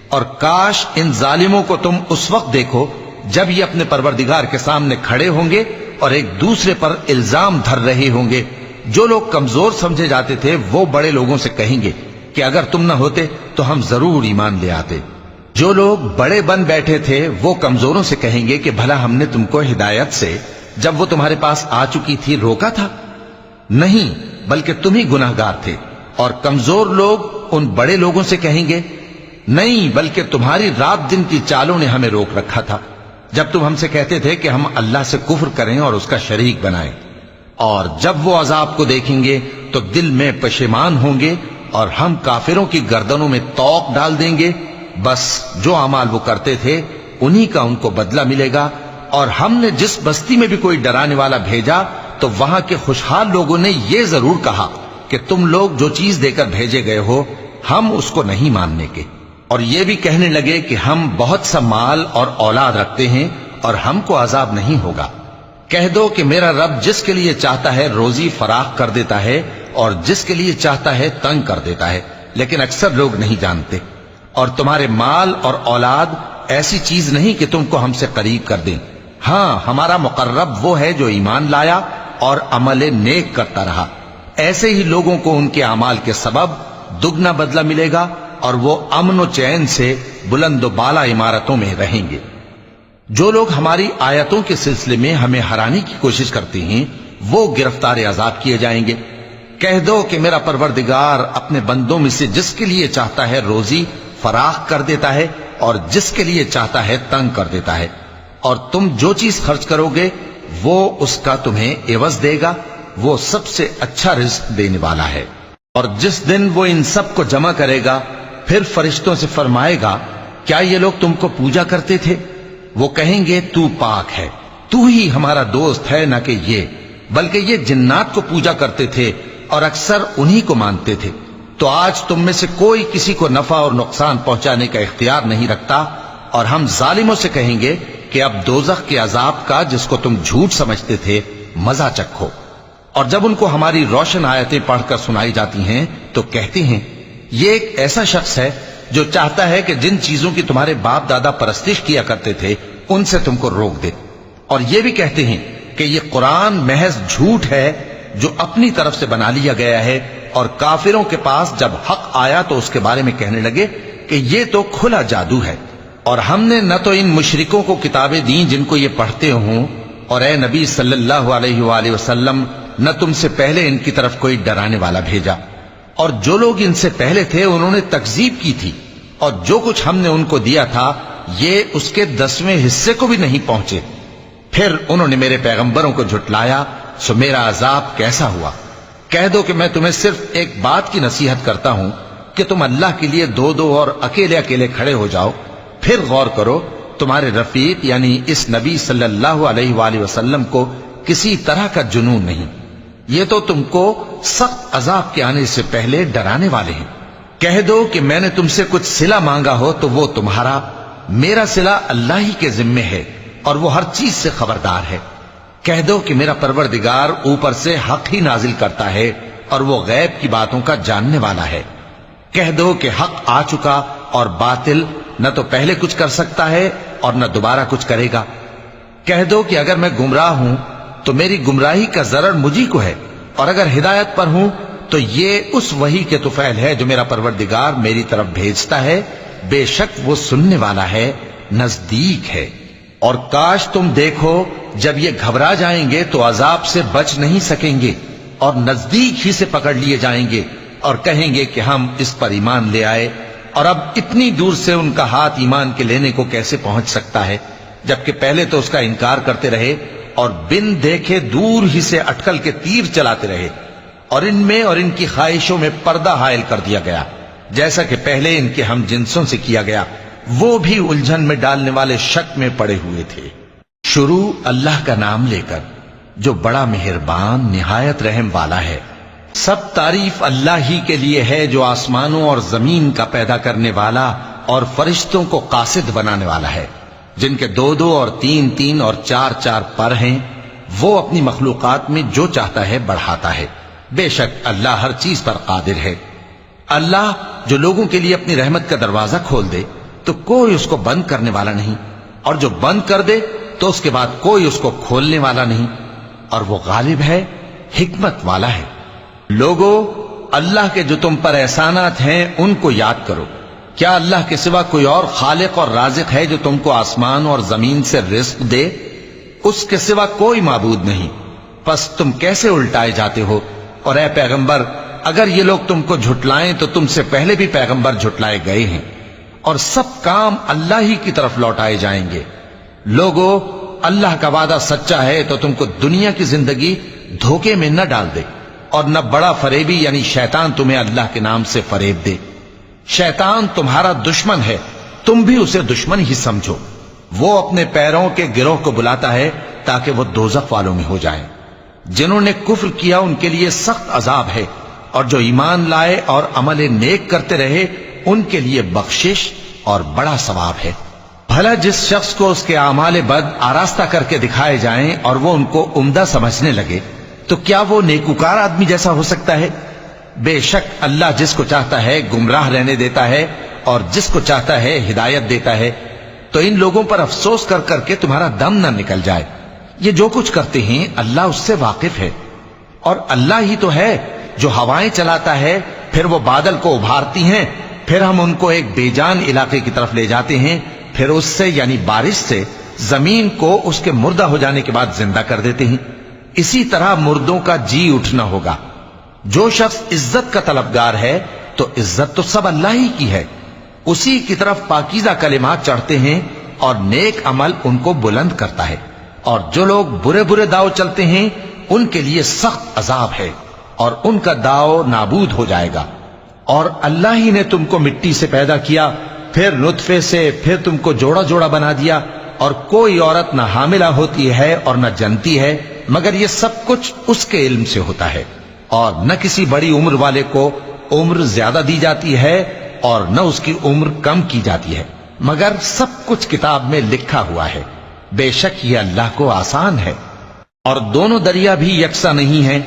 اور کاش ان ظالموں کو تم اس وقت دیکھو جب یہ اپنے پروردگار کے سامنے کھڑے ہوں گے اور ایک دوسرے پر الزام دھر رہے ہوں گے۔ جو لوگ کمزور سمجھے جاتے تھے وہ بڑے لوگوں سے کہیں گے کہ اگر تم نہ ہوتے تو ہم ضرور ایمان لے آتے۔ جو لوگ بڑے بن بیٹھے تھے وہ کمزوروں سے کہیں گے کہ بھلا ہم نے تم کو ہدایت سے جب وہ تمہارے پاس آ چکی تھی روکا تھا؟ نہیں، بلکہ تم ہی گناہگار تھے۔ اور کمزور لوگ ان بڑے لوگوں سے کہیں گے نہیں، بلکہ تمہاری رات دن کی چالوں نے ہمیں روک رکھا تھا جب تم ہم سے کہتے تھے کہ ہم اللہ سے کفر کریں اور اس کا شریک بنائیں۔ اور جب وہ عذاب کو دیکھیں گے تو دل میں پشیمان ہوں گے اور ہم کافروں کی گردنوں میں توق ڈال دیں گے۔ بس جو اعمال وہ کرتے تھے انہی کا ان کو بدلہ ملے گا۔ اور ہم نے جس بستی میں بھی کوئی ڈرانے والا بھیجا تو وہاں کے خوشحال لوگوں نے یہ ضرور کہا کہ تم لوگ جو چیز دے کر بھیجے گئے ہو ہم اس کو نہیں ماننے کے، اور یہ بھی کہنے لگے کہ ہم بہت سا مال اور اولاد رکھتے ہیں اور ہم کو عذاب نہیں ہوگا۔ کہہ دو کہ میرا رب جس کے لیے چاہتا ہے روزی فراخ کر دیتا ہے اور جس کے لیے چاہتا ہے تنگ کر دیتا ہے، لیکن اکثر لوگ نہیں جانتے۔ اور تمہارے مال اور اولاد ایسی چیز نہیں کہ تم کو ہم سے قریب کر دیں۔ ہاں، ہمارا مقرب وہ ہے جو ایمان لایا اور عمل نیک کرتا رہا۔ ایسے ہی لوگوں کو ان کے اعمال کے سبب دگنا بدلہ ملے گا، اور وہ امن و چین سے بلند و بالا عمارتوں میں رہیں گے۔ جو لوگ ہماری آیتوں کے سلسلے میں ہمیں ہرانے کی کوشش کرتے ہیں وہ گرفتار عذاب کیے جائیں گے۔ کہہ دو کہ میرا پروردگار اپنے بندوں میں سے جس کے لیے چاہتا ہے روزی فراخ کر دیتا ہے اور جس کے لیے چاہتا ہے تنگ کر دیتا ہے، اور تم جو چیز خرچ کرو گے وہ اس کا تمہیں عوض دے گا، وہ سب سے اچھا رزق دینے والا ہے۔ اور جس دن وہ ان سب کو جمع کرے گا پھر فرشتوں سے فرمائے گا کیا یہ لوگ تم کو پوجا کرتے تھے؟ وہ کہیں گے تو پاک ہے، تو ہی ہمارا دوست ہے، نہ کہ یہ، بلکہ یہ جنات کو پوجا کرتے تھے اور اکثر انہی کو مانتے تھے۔ تو آج تم میں سے کوئی کسی کو نفع اور نقصان پہنچانے کا اختیار نہیں رکھتا، اور ہم ظالموں سے کہیں گے کہ اب دوزخ کے عذاب کا جس کو تم جھوٹ سمجھتے تھے مزہ چکھو۔ اور جب ان کو ہماری روشن آیتیں پڑھ کر سنائی جاتی ہیں تو کہتے ہیں یہ ایک ایسا شخص ہے جو چاہتا ہے کہ جن چیزوں کی تمہارے باپ دادا پرستش کیا کرتے تھے ان سے تم کو روک دے۔ اور یہ بھی کہتے ہیں کہ یہ قرآن محض جھوٹ ہے جو اپنی طرف سے بنا لیا گیا ہے، اور کافروں کے پاس جب حق آیا تو اس کے بارے میں کہنے لگے کہ یہ تو کھلا جادو ہے۔ اور ہم نے نہ تو ان مشرکوں کو کتابیں دیں جن کو یہ پڑھتے ہوں، اور اے نبی صلی اللہ علیہ وآلہ وسلم نہ تم سے پہلے ان کی طرف کوئی ڈرانے والا بھیجا، اور جو لوگ ان سے پہلے تھے انہوں نے تکذیب کی تھی، اور جو کچھ ہم نے ان کو دیا تھا یہ اس کے 10ویں حصے کو بھی نہیں پہنچے۔ پھر انہوں نے میرے پیغمبروں کو جھٹلایا، سو میرا عذاب کیسا ہوا۔ کہہ دو کہ میں تمہیں صرف ایک بات کی نصیحت کرتا ہوں کہ تم اللہ کے لیے دو دو اور اکیلے اکیلے کھڑے ہو جاؤ، پھر غور کرو تمہارے رفیق یعنی اس نبی صلی اللہ علیہ وآلہ وسلم کو کسی طرح کا جنون نہیں، یہ تو تم کو سخت عذاب کے آنے سے پہلے ڈرانے والے ہیں۔ کہہ دو کہ میں نے تم سے کچھ صلہ مانگا ہو تو وہ تمہارا، میرا صلہ اللہ ہی کے ذمے ہے اور وہ ہر چیز سے خبردار ہے۔ کہہ دو کہ میرا پروردگار اوپر سے حق ہی نازل کرتا ہے اور وہ غیب کی باتوں کا جاننے والا ہے۔ کہہ دو کہ حق آ چکا اور باطل نہ تو پہلے کچھ کر سکتا ہے اور نہ دوبارہ کچھ کرے گا۔ کہہ دو کہ اگر میں گمراہ ہوں تو میری گمراہی کا ضرر مجھی کو ہے، اور اگر ہدایت پر ہوں تو یہ اس وحی کے طفیل ہے جو میرا پروردگار میری طرف بھیجتا ہے، بے شک وہ سننے والا ہے، نزدیک ہے۔ اور کاش تم دیکھو جب یہ گھبرا جائیں گے تو عذاب سے بچ نہیں سکیں گے اور نزدیک ہی سے پکڑ لیے جائیں گے اور کہیں گے کہ ہم اس پر ایمان لے آئے، اور اب اتنی دور سے ان کا ہاتھ ایمان کے لینے کو کیسے پہنچ سکتا ہے، جبکہ پہلے تو اس کا انکار کرتے رہے اور بن دیکھے دور ہی سے اٹکل کے تیر چلاتے رہے، اور ان میں اور ان کی خواہشوں میں پردہ حائل کر دیا گیا، جیسا کہ پہلے ان کے ہم جنسوں سے کیا گیا، وہ بھی الجھن میں ڈالنے والے شک میں پڑے ہوئے تھے۔ شروع اللہ کا نام لے کر جو بڑا مہربان نہایت رحم والا ہے۔ سب تعریف اللہ ہی کے لیے ہے جو آسمانوں اور زمین کا پیدا کرنے والا اور فرشتوں کو قاصد بنانے والا ہے، جن کے 2 اور 3 اور 4 پر ہیں، وہ اپنی مخلوقات میں جو چاہتا ہے بڑھاتا ہے، بے شک اللہ ہر چیز پر قادر ہے۔ اللہ جو لوگوں کے لیے اپنی رحمت کا دروازہ کھول دے تو کوئی اس کو بند کرنے والا نہیں، اور جو بند کر دے تو اس کے بعد کوئی اس کو کھولنے والا نہیں، اور وہ غالب ہے، حکمت والا ہے۔ لوگو، اللہ کے جو تم پر احسانات ہیں ان کو یاد کرو۔ کیا اللہ کے سوا کوئی اور خالق اور رازق ہے جو تم کو آسمان اور زمین سے رزق دے؟ اس کے سوا کوئی معبود نہیں، پس تم کیسے الٹائے جاتے ہو؟ اور اے پیغمبر، اگر یہ لوگ تم کو جھٹلائیں تو تم سے پہلے بھی پیغمبر جھٹلائے گئے ہیں، اور سب کام اللہ ہی کی طرف لوٹائے جائیں گے۔ لوگو، اللہ کا وعدہ سچا ہے تو تم کو دنیا کی زندگی دھوکے میں نہ ڈال دے، اور نہ بڑا فریبی یعنی شیطان تمہیں اللہ کے نام سے فریب دے۔ شیطان تمہارا دشمن ہے، تم بھی اسے دشمن ہی سمجھو۔ وہ اپنے پیروں کے گروہ کو بلاتا ہے تاکہ وہ دوزخ والوں میں ہو جائیں۔ جنہوں نے کفر کیا ان کے لیے سخت عذاب ہے، اور جو ایمان لائے اور عمل نیک کرتے رہے ان کے لیے بخشش اور بڑا ثواب ہے۔ بھلا جس شخص کو اس کے اعمال بد آراستہ کر کے دکھائے جائیں اور وہ ان کو عمدہ سمجھنے لگے تو کیا وہ نیکوکار آدمی جیسا ہو سکتا ہے؟ بے شک اللہ جس کو چاہتا ہے گمراہ رہنے دیتا ہے اور جس کو چاہتا ہے ہدایت دیتا ہے۔ تو ان لوگوں پر افسوس کر کر کے تمہارا دم نہ نکل جائے، یہ جو کچھ کرتے ہیں اللہ اس سے واقف ہے۔ اور اللہ ہی تو ہے جو ہوائیں چلاتا ہے، پھر وہ بادل کو ابھارتی ہیں، پھر ہم ان کو ایک بے جان علاقے کی طرف لے جاتے ہیں، پھر اس سے یعنی بارش سے زمین کو اس کے مردہ ہو جانے کے بعد زندہ کر دیتے ہیں۔ اسی طرح مردوں کا جی اٹھنا ہوگا۔ جو شخص عزت کا طلبگار ہے تو عزت تو سب اللہ ہی کی ہے، اسی کی طرف پاکیزہ کلمات چڑھتے ہیں اور نیک عمل ان کو بلند کرتا ہے، اور جو لوگ برے برے داؤ چلتے ہیں ان کے لیے سخت عذاب ہے، اور ان کا داؤ نابود ہو جائے گا۔ اور اللہ ہی نے تم کو مٹی سے پیدا کیا، پھر نطفے سے، پھر تم کو جوڑا جوڑا بنا دیا، اور کوئی عورت نہ حاملہ ہوتی ہے اور نہ جنتی ہے مگر یہ سب کچھ اس کے علم سے ہوتا ہے، اور نہ کسی بڑی عمر والے کو عمر زیادہ دی جاتی ہے اور نہ اس کی عمر کم کی جاتی ہے، مگر سب کچھ کتاب میں لکھا ہوا ہے۔ بے شک یہ اللہ کو آسان ہے۔ اور دونوں دریا بھی یکساں نہیں ہیں،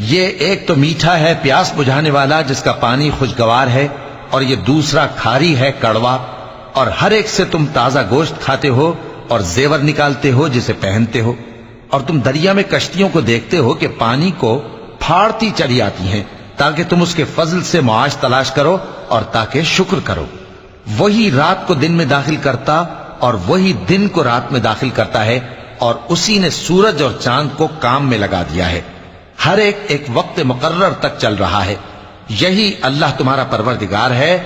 یہ ایک تو میٹھا ہے پیاس بجھانے والا جس کا پانی خوشگوار ہے، اور یہ دوسرا کھاری ہے کڑوا، اور ہر ایک سے تم تازہ گوشت کھاتے ہو اور زیور نکالتے ہو جسے پہنتے ہو۔ اور تم دریا میں کشتیوں کو دیکھتے ہو کہ پانی کو پھاڑتی چلی آتی ہیں تاکہ تم اس کے فضل سے معاش تلاش کرو اور تاکہ شکر کرو۔ وہی رات کو دن میں داخل کرتا اور وہی دن کو رات میں داخل کرتا ہے، اور اسی نے سورج اور چاند کو کام میں لگا دیا ہے، ہر ایک ایک وقت مقرر تک چل رہا ہے۔ یہی اللہ تمہارا پروردگار ہے،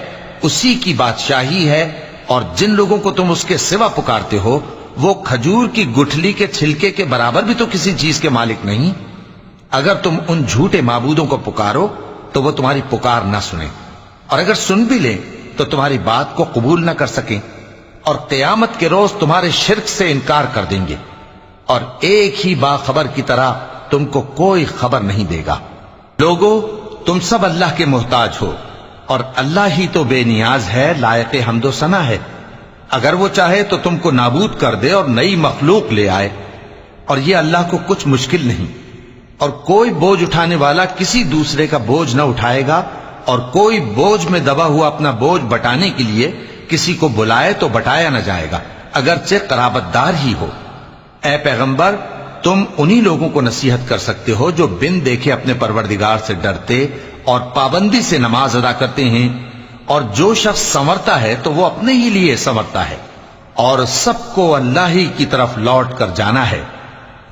اسی کی بادشاہی ہے، اور جن لوگوں کو تم اس کے سوا پکارتے ہو وہ کھجور کی گٹھلی کے چھلکے کے برابر بھی تو کسی چیز کے مالک نہیں۔ اگر تم ان جھوٹے معبودوں کو پکارو تو وہ تمہاری پکار نہ سنیں، اور اگر سن بھی لیں تو تمہاری بات کو قبول نہ کر سکیں، اور قیامت کے روز تمہارے شرک سے انکار کر دیں گے، اور ایک ہی باخبر کی طرح تم کو کوئی خبر نہیں دے گا۔ لوگو، تم سب اللہ کے محتاج ہو، اور اللہ ہی تو بے نیاز ہے، لائق حمد و ثنا ہے۔ اگر وہ چاہے تو تم کو نابود کر دے اور نئی مخلوق لے آئے، اور یہ اللہ کو کچھ مشکل نہیں۔ اور کوئی بوجھ اٹھانے والا کسی دوسرے کا بوجھ نہ اٹھائے گا، اور کوئی بوجھ میں دبا ہوا اپنا بوجھ بٹانے کے لیے کسی کو بلائے تو بٹایا نہ جائے گا، اگرچہ قرابت دار ہی ہو۔ اے پیغمبر، تم انہی لوگوں کو نصیحت کر سکتے ہو جو بن دیکھے اپنے پروردگار سے ڈرتے اور پابندی سے نماز ادا کرتے ہیں، اور جو شخص سنورتا ہے تو وہ اپنے ہی لیے سنورتا ہے، اور سب کو اللہ ہی کی طرف لوٹ کر جانا ہے،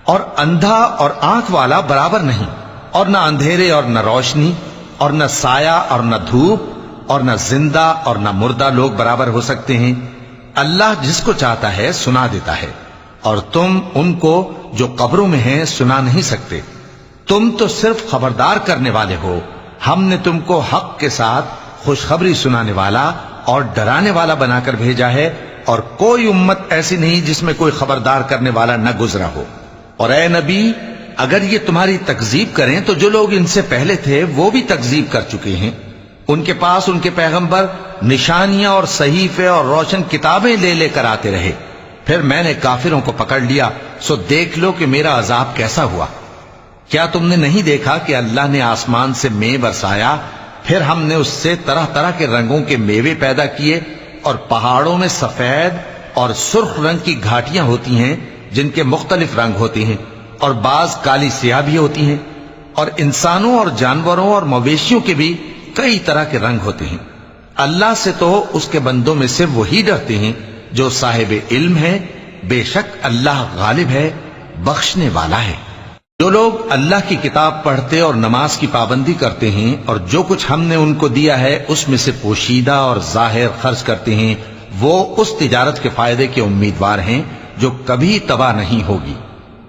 اور اندھا اور آنکھ والا برابر نہیں، اور نہ اندھیرے اور نہ روشنی، اور نہ سایہ اور نہ دھوپ، اور نہ زندہ اور نہ مردہ لوگ برابر ہو سکتے ہیں۔ اللہ جس کو چاہتا ہے سنا دیتا ہے، اور تم ان کو جو قبروں میں ہیں سنا نہیں سکتے۔ تم تو صرف خبردار کرنے والے ہو، ہم نے تم کو حق کے ساتھ خوشخبری سنانے والا اور ڈرانے والا بنا کر بھیجا ہے، اور کوئی امت ایسی نہیں جس میں کوئی خبردار کرنے والا نہ گزرا ہو۔ اور اے نبی، اگر یہ تمہاری تکذیب کریں تو جو لوگ ان سے پہلے تھے وہ بھی تکذیب کر چکے ہیں۔ ان کے پاس ان کے پیغمبر نشانیاں اور صحیفے اور روشن کتابیں لے لے کر آتے رہے، پھر میں نے کافروں کو پکڑ لیا، سو دیکھ لو کہ میرا عذاب کیسا ہوا۔ کیا تم نے نہیں دیکھا کہ اللہ نے آسمان سے مے برسایا، پھر ہم نے اس سے طرح طرح کے رنگوں کے میوے پیدا کیے، اور پہاڑوں میں سفید اور سرخ رنگ کی گھاٹیاں ہوتی ہیں جن کے مختلف رنگ ہوتے ہیں، اور بعض کالی سیاہ بھی ہوتی ہیں، اور انسانوں اور جانوروں اور مویشیوں کے بھی کئی طرح کے رنگ ہوتے ہیں۔ اللہ سے تو اس کے بندوں میں سے وہی ڈرتے ہیں جو صاحب علم ہے، بے شک اللہ غالب ہے، بخشنے والا ہے۔ جو لوگ اللہ کی کتاب پڑھتے اور نماز کی پابندی کرتے ہیں، اور جو کچھ ہم نے ان کو دیا ہے اس میں سے پوشیدہ اور ظاہر خرچ کرتے ہیں، وہ اس تجارت کے فائدے کے امیدوار ہیں جو کبھی تباہ نہیں ہوگی،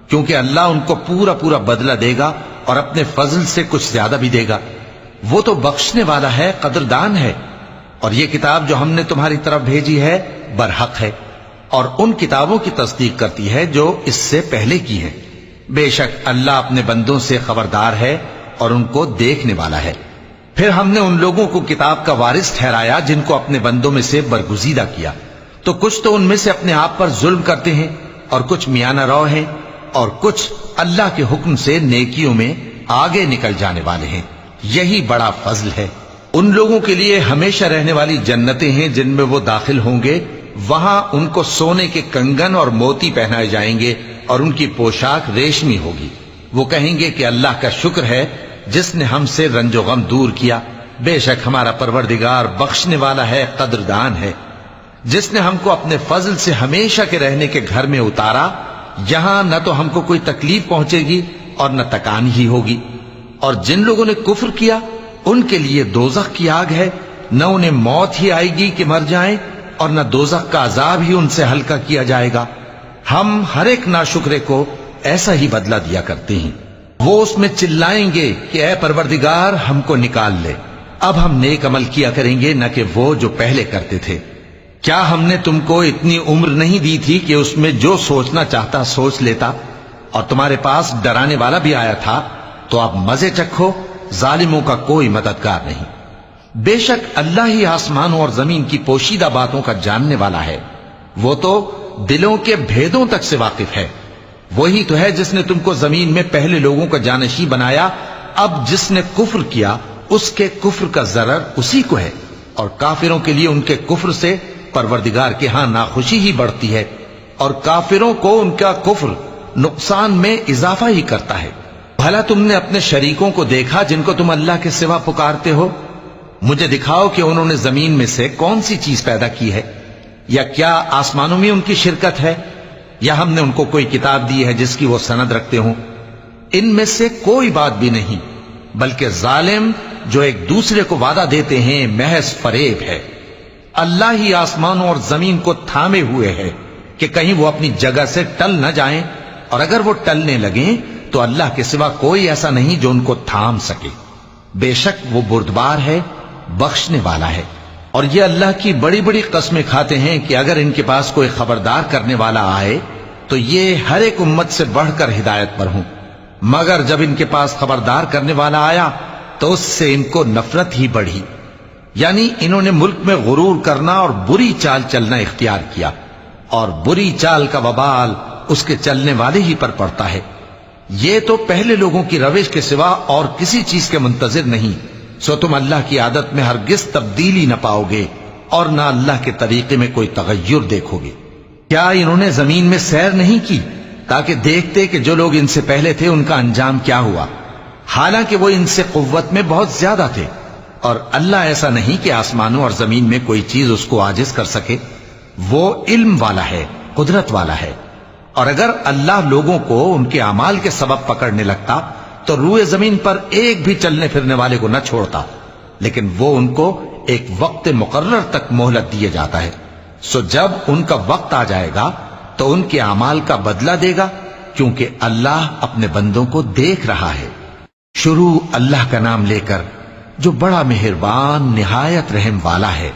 کیونکہ اللہ ان کو پورا پورا بدلہ دے گا اور اپنے فضل سے کچھ زیادہ بھی دے گا۔ وہ تو بخشنے والا ہے، قدردان ہے۔ اور یہ کتاب جو ہم نے تمہاری طرف بھیجی ہے برحق ہے، اور ان کتابوں کی تصدیق کرتی ہے جو اس سے پہلے کی ہیں۔ بے شک اللہ اپنے بندوں سے خبردار ہے اور ان کو دیکھنے والا ہے۔ پھر ہم نے ان لوگوں کو کتاب کا وارث ٹھہرایا جن کو اپنے بندوں میں سے برگزیدہ کیا، تو کچھ تو ان میں سے اپنے آپ پر ظلم کرتے ہیں، اور کچھ میانہ رو ہیں، اور کچھ اللہ کے حکم سے نیکیوں میں آگے نکل جانے والے ہیں۔ یہی بڑا فضل ہے۔ ان لوگوں کے لیے ہمیشہ رہنے والی جنتیں ہیں جن میں وہ داخل ہوں گے، وہاں ان کو سونے کے کنگن اور موتی پہنائے جائیں گے، اور ان کی پوشاک ریشمی ہوگی۔ وہ کہیں گے کہ اللہ کا شکر ہے جس نے ہم سے رنج و غم دور کیا، بے شک ہمارا پروردگار بخشنے والا ہے، قدردان ہے۔ جس نے ہم کو اپنے فضل سے ہمیشہ کے رہنے کے گھر میں اتارا، جہاں نہ تو ہم کو کوئی تکلیف پہنچے گی اور نہ تکان ہی ہوگی۔ اور جن لوگوں نے کفر کیا ان کے لیے دوزخ کی آگ ہے، نہ انہیں موت ہی آئے گی کہ مر جائیں، اور نہ دوزخ کا عذاب ہی ان سے ہلکا کیا جائے گا۔ ہم ہر ایک ناشکرے کو ایسا ہی بدلہ دیا کرتے ہیں۔ وہ اس میں چلائیں گے کہ اے پروردگار ہم کو نکال لے، اب ہم نیک عمل کیا کریں گے نہ کہ وہ جو پہلے کرتے تھے۔ کیا ہم نے تم کو اتنی عمر نہیں دی تھی کہ اس میں جو سوچنا چاہتا سوچ لیتا، اور تمہارے پاس ڈرانے والا بھی آیا تھا، تو اب مزے چکھو، ظالموں کا کوئی مددگار نہیں۔ بے شک اللہ ہی آسمانوں اور زمین کی پوشیدہ باتوں کا جاننے والا ہے، وہ تو دلوں کے بھیدوں تک سے واقف ہے۔ وہی تو ہے جس نے تم کو زمین میں پہلے لوگوں کا جانشین بنایا، اب جس نے کفر کیا اس کے کفر کا ضرر اسی کو ہے، اور کافروں کے لیے ان کے کفر سے پروردگار کے ہاں ناخوشی ہی بڑھتی ہے، اور کافروں کو ان کا کفر نقصان میں اضافہ ہی کرتا ہے۔ بھلا تم نے اپنے شریکوں کو دیکھا جن کو تم اللہ کے سوا پکارتے ہو؟ مجھے دکھاؤ کہ انہوں نے زمین میں سے کون سی چیز پیدا کی ہے، یا کیا آسمانوں میں ان کی شرکت ہے، یا ہم نے ان کو کوئی کتاب دی ہے جس کی وہ سند رکھتے ہوں؟ ان میں سے کوئی بات بھی نہیں، بلکہ ظالم جو ایک دوسرے کو وعدہ دیتے ہیں محض فریب ہے۔ اللہ ہی آسمانوں اور زمین کو تھامے ہوئے ہے کہ کہیں وہ اپنی جگہ سے ٹل نہ جائیں، اور اگر وہ ٹلنے لگیں تو اللہ کے سوا کوئی ایسا نہیں جو ان کو تھام سکے۔ بے شک وہ بردبار ہے، بخشنے والا ہے۔ اور یہ اللہ کی بڑی بڑی قسمیں کھاتے ہیں کہ اگر ان کے پاس کوئی خبردار کرنے والا آئے تو یہ ہر ایک امت سے بڑھ کر ہدایت پر ہوں، مگر جب ان کے پاس خبردار کرنے والا آیا تو اس سے ان کو نفرت ہی بڑھی، یعنی انہوں نے ملک میں غرور کرنا اور بری چال چلنا اختیار کیا، اور بری چال کا وبال اس کے چلنے والے ہی پر پڑتا ہے۔ یہ تو پہلے لوگوں کی روش کے سوا اور کسی چیز کے منتظر نہیں، سو تم اللہ کی عادت میں ہرگز تبدیلی نہ پاؤ گے، اور نہ اللہ کے طریقے میں کوئی تغیر دیکھو گے۔ کیا انہوں نے زمین میں سیر نہیں کی تاکہ دیکھتے کہ جو لوگ ان سے پہلے تھے ان کا انجام کیا ہوا، حالانکہ وہ ان سے قوت میں بہت زیادہ تھے، اور اللہ ایسا نہیں کہ آسمانوں اور زمین میں کوئی چیز اس کو عاجز کر سکے۔ وہ علم والا ہے، قدرت والا ہے۔ اور اگر اللہ لوگوں کو ان کے اعمال کے سبب پکڑنے لگتا تو روئے زمین پر ایک بھی چلنے پھرنے والے کو نہ چھوڑتا، لیکن وہ ان کو ایک وقت مقرر تک مہلت دیے جاتا ہے۔ سو جب ان کا وقت آ جائے گا تو ان کے اعمال کا بدلہ دے گا، کیونکہ اللہ اپنے بندوں کو دیکھ رہا ہے۔ شروع اللہ کا نام لے کر جو بڑا مہربان نہایت رحم والا ہے۔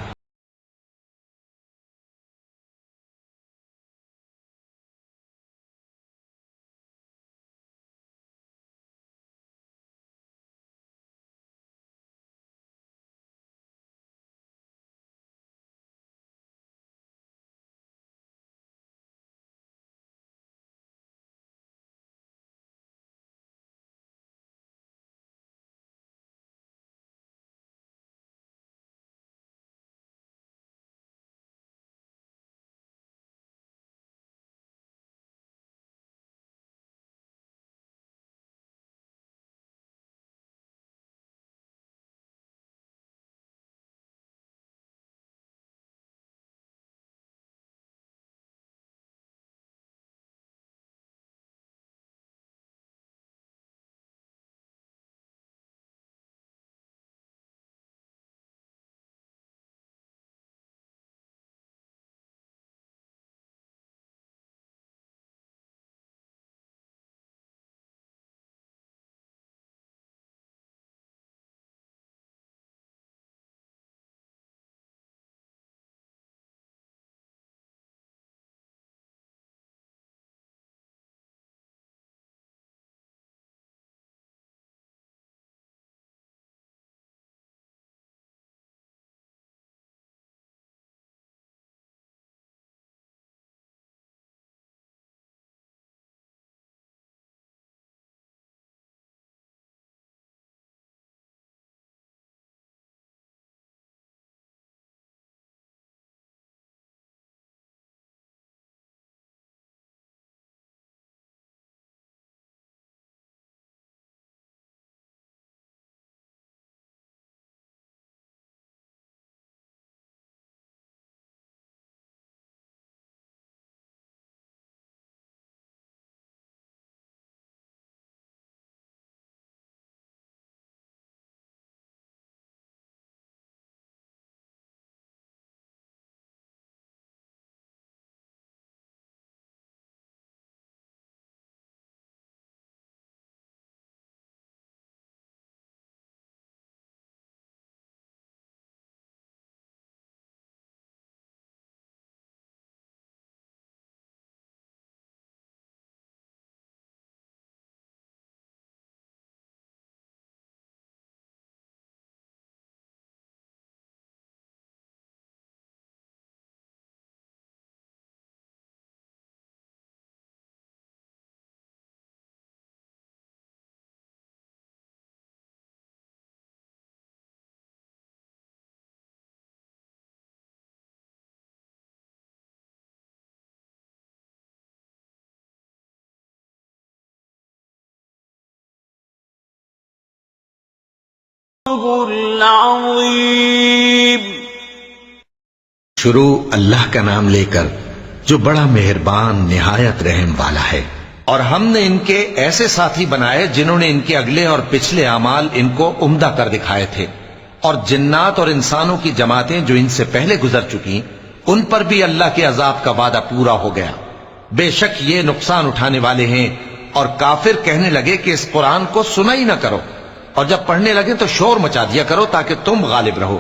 العظیم۔ شروع اللہ کا نام لے کر جو بڑا مہربان نہایت رحم والا ہے۔ اور ہم نے ان کے ایسے ساتھی بنائے جنہوں نے ان کے اگلے اور پچھلے اعمال ان کو عمدہ کر دکھائے تھے، اور جنات اور انسانوں کی جماعتیں جو ان سے پہلے گزر چکی ان پر بھی اللہ کے عذاب کا وعدہ پورا ہو گیا۔ بے شک یہ نقصان اٹھانے والے ہیں۔ اور کافر کہنے لگے کہ اس قرآن کو سنا ہی نہ کرو، اور جب پڑھنے لگے تو شور مچا دیا کرو تاکہ تم غالب رہو۔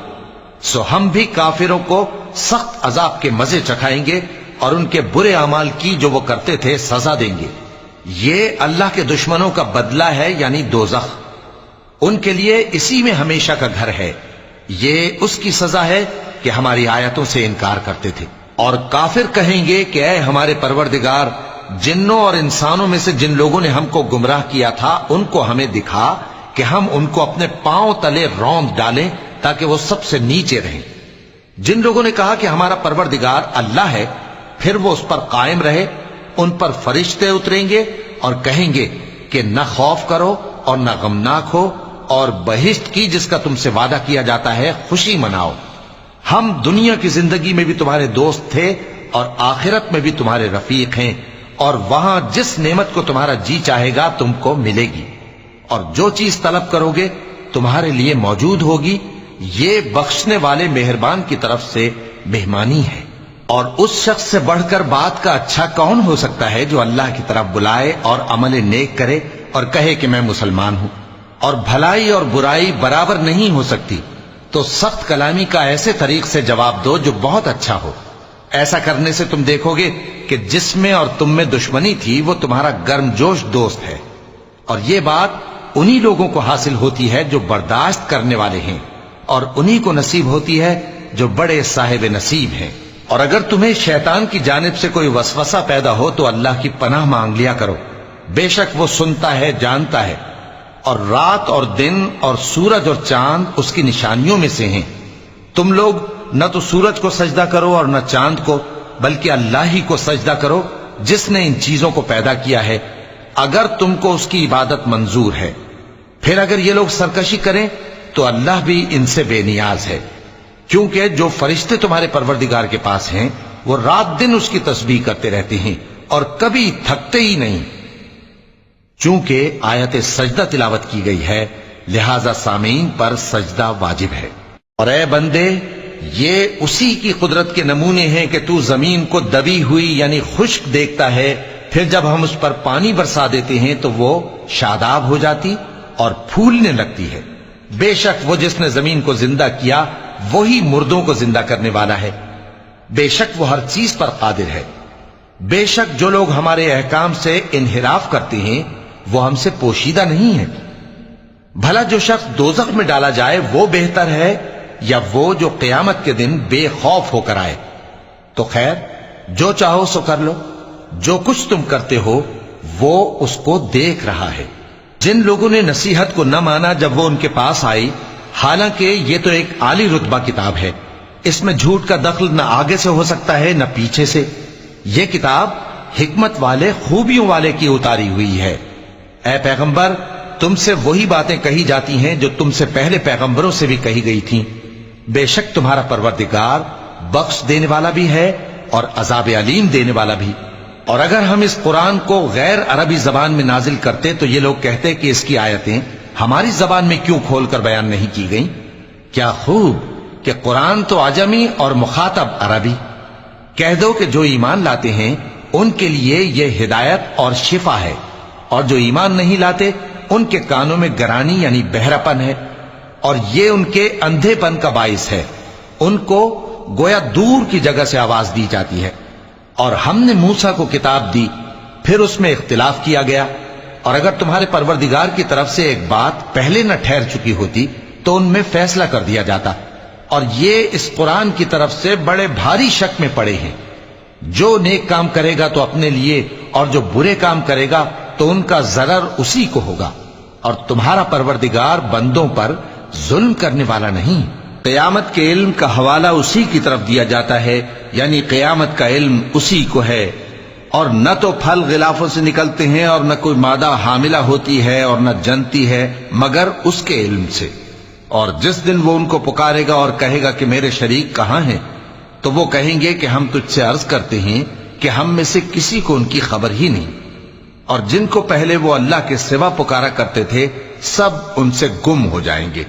سو ہم بھی کافروں کو سخت عذاب کے مزے چکھائیں گے اور ان کے برے اعمال کی جو وہ کرتے تھے سزا دیں گے۔ یہ اللہ کے دشمنوں کا بدلہ ہے، یعنی دوزخ۔ ان کے لیے اسی میں ہمیشہ کا گھر ہے۔ یہ اس کی سزا ہے کہ ہماری آیتوں سے انکار کرتے تھے۔ اور کافر کہیں گے کہ اے ہمارے پروردگار، جنوں اور انسانوں میں سے جن لوگوں نے ہم کو گمراہ کیا تھا ان کو ہمیں دکھا کہ ہم ان کو اپنے پاؤں تلے روند ڈالیں تاکہ وہ سب سے نیچے رہیں۔ جن لوگوں نے کہا کہ ہمارا پروردگار اللہ ہے، پھر وہ اس پر قائم رہے، ان پر فرشتے اتریں گے اور کہیں گے کہ نہ خوف کرو اور نہ غمناک ہو، اور بہشت کی جس کا تم سے وعدہ کیا جاتا ہے خوشی مناؤ۔ ہم دنیا کی زندگی میں بھی تمہارے دوست تھے اور آخرت میں بھی تمہارے رفیق ہیں، اور وہاں جس نعمت کو تمہارا جی چاہے گا تم کو ملے گی، اور جو چیز طلب کرو گے تمہارے لیے موجود ہوگی۔ یہ بخشنے والے مہربان کی طرف سے مہمانی ہے۔ اور اس شخص سے بڑھ کر بات کا اچھا کون ہو سکتا ہے جو اللہ کی طرف بلائے اور عمل نیک کرے اور کہے کہ میں مسلمان ہوں، اور بھلائی اور برائی برابر نہیں ہو سکتی، تو سخت کلامی کا ایسے طریق سے جواب دو جو بہت اچھا ہو۔ ایسا کرنے سے تم دیکھو گے کہ جس میں اور تم میں دشمنی تھی وہ تمہارا گرم جوش دوست ہے، اور یہ بات انہی لوگوں کو حاصل ہوتی ہے جو برداشت کرنے والے ہیں، اور انہی کو نصیب ہوتی ہے جو بڑے صاحب نصیب ہیں۔ اور اگر تمہیں شیطان کی جانب سے کوئی وسوسہ پیدا ہو تو اللہ کی پناہ مانگ لیا کرو، بے شک وہ سنتا ہے، جانتا ہے۔ اور رات اور دن اور سورج اور چاند اس کی نشانیوں میں سے ہیں۔ تم لوگ نہ تو سورج کو سجدہ کرو اور نہ چاند کو، بلکہ اللہ ہی کو سجدہ کرو جس نے ان چیزوں کو پیدا کیا ہے، اگر تم کو اس کی عبادت منظور ہے۔ پھر اگر یہ لوگ سرکشی کریں تو اللہ بھی ان سے بے نیاز ہے، کیونکہ جو فرشتے تمہارے پروردگار کے پاس ہیں وہ رات دن اس کی تسبیح کرتے رہتے ہیں اور کبھی تھکتے ہی نہیں۔ چونکہ آیت سجدہ تلاوت کی گئی ہے لہذا سامعین پر سجدہ واجب ہے۔ اور اے بندے، یہ اسی کی قدرت کے نمونے ہیں کہ تو زمین کو دبی ہوئی یعنی خشک دیکھتا ہے، پھر جب ہم اس پر پانی برسا دیتے ہیں تو وہ شاداب ہو جاتی اور پھولنے لگتی ہے۔ بے شک وہ جس نے زمین کو زندہ کیا وہی مردوں کو زندہ کرنے والا ہے، بے شک وہ ہر چیز پر قادر ہے۔ بے شک جو لوگ ہمارے احکام سے انحراف کرتے ہیں وہ ہم سے پوشیدہ نہیں ہے۔ بھلا جو شخص دوزخ میں ڈالا جائے وہ بہتر ہے یا وہ جو قیامت کے دن بے خوف ہو کر آئے؟ تو خیر، جو چاہو سو کر لو، جو کچھ تم کرتے ہو وہ اس کو دیکھ رہا ہے۔ جن لوگوں نے نصیحت کو نہ مانا جب وہ ان کے پاس آئی، حالانکہ یہ تو ایک عالی رتبہ کتاب ہے، اس میں جھوٹ کا دخل نہ آگے سے ہو سکتا ہے نہ پیچھے سے۔ یہ کتاب حکمت والے، خوبیوں والے کی اتاری ہوئی ہے۔ اے پیغمبر، تم سے وہی باتیں کہی جاتی ہیں جو تم سے پہلے پیغمبروں سے بھی کہی گئی تھیں۔ بے شک تمہارا پروردگار بخش دینے والا بھی ہے اور عذاب علیم دینے والا بھی۔ اور اگر ہم اس قرآن کو غیر عربی زبان میں نازل کرتے تو یہ لوگ کہتے کہ اس کی آیتیں ہماری زبان میں کیوں کھول کر بیان نہیں کی گئیں؟ کیا خوب کہ قرآن تو عجمی اور مخاطب عربی۔ کہہ دو کہ جو ایمان لاتے ہیں ان کے لیے یہ ہدایت اور شفا ہے، اور جو ایمان نہیں لاتے ان کے کانوں میں گرانی یعنی بہراپن ہے، اور یہ ان کے اندھے پن کا باعث ہے۔ ان کو گویا دور کی جگہ سے آواز دی جاتی ہے۔ اور ہم نے موسیٰ کو کتاب دی، پھر اس میں اختلاف کیا گیا، اور اگر تمہارے پروردگار کی طرف سے ایک بات پہلے نہ ٹھہر چکی ہوتی تو ان میں فیصلہ کر دیا جاتا۔ اور یہ اس قرآن کی طرف سے بڑے بھاری شک میں پڑے ہیں۔ جو نیک کام کرے گا تو اپنے لیے، اور جو برے کام کرے گا تو ان کا ضرر اسی کو ہوگا، اور تمہارا پروردگار بندوں پر ظلم کرنے والا نہیں۔ قیامت کے علم کا حوالہ اسی کی طرف دیا جاتا ہے، یعنی قیامت کا علم اسی کو ہے۔ اور نہ تو پھل غلافوں سے نکلتے ہیں اور نہ کوئی مادہ حاملہ ہوتی ہے اور نہ جنتی ہے مگر اس کے علم سے۔ اور جس دن وہ ان کو پکارے گا اور کہے گا کہ میرے شریک کہاں ہیں، تو وہ کہیں گے کہ ہم تجھ سے عرض کرتے ہیں کہ ہم میں سے کسی کو ان کی خبر ہی نہیں، اور جن کو پہلے وہ اللہ کے سوا پکارا کرتے تھے سب ان سے گم ہو جائیں گے،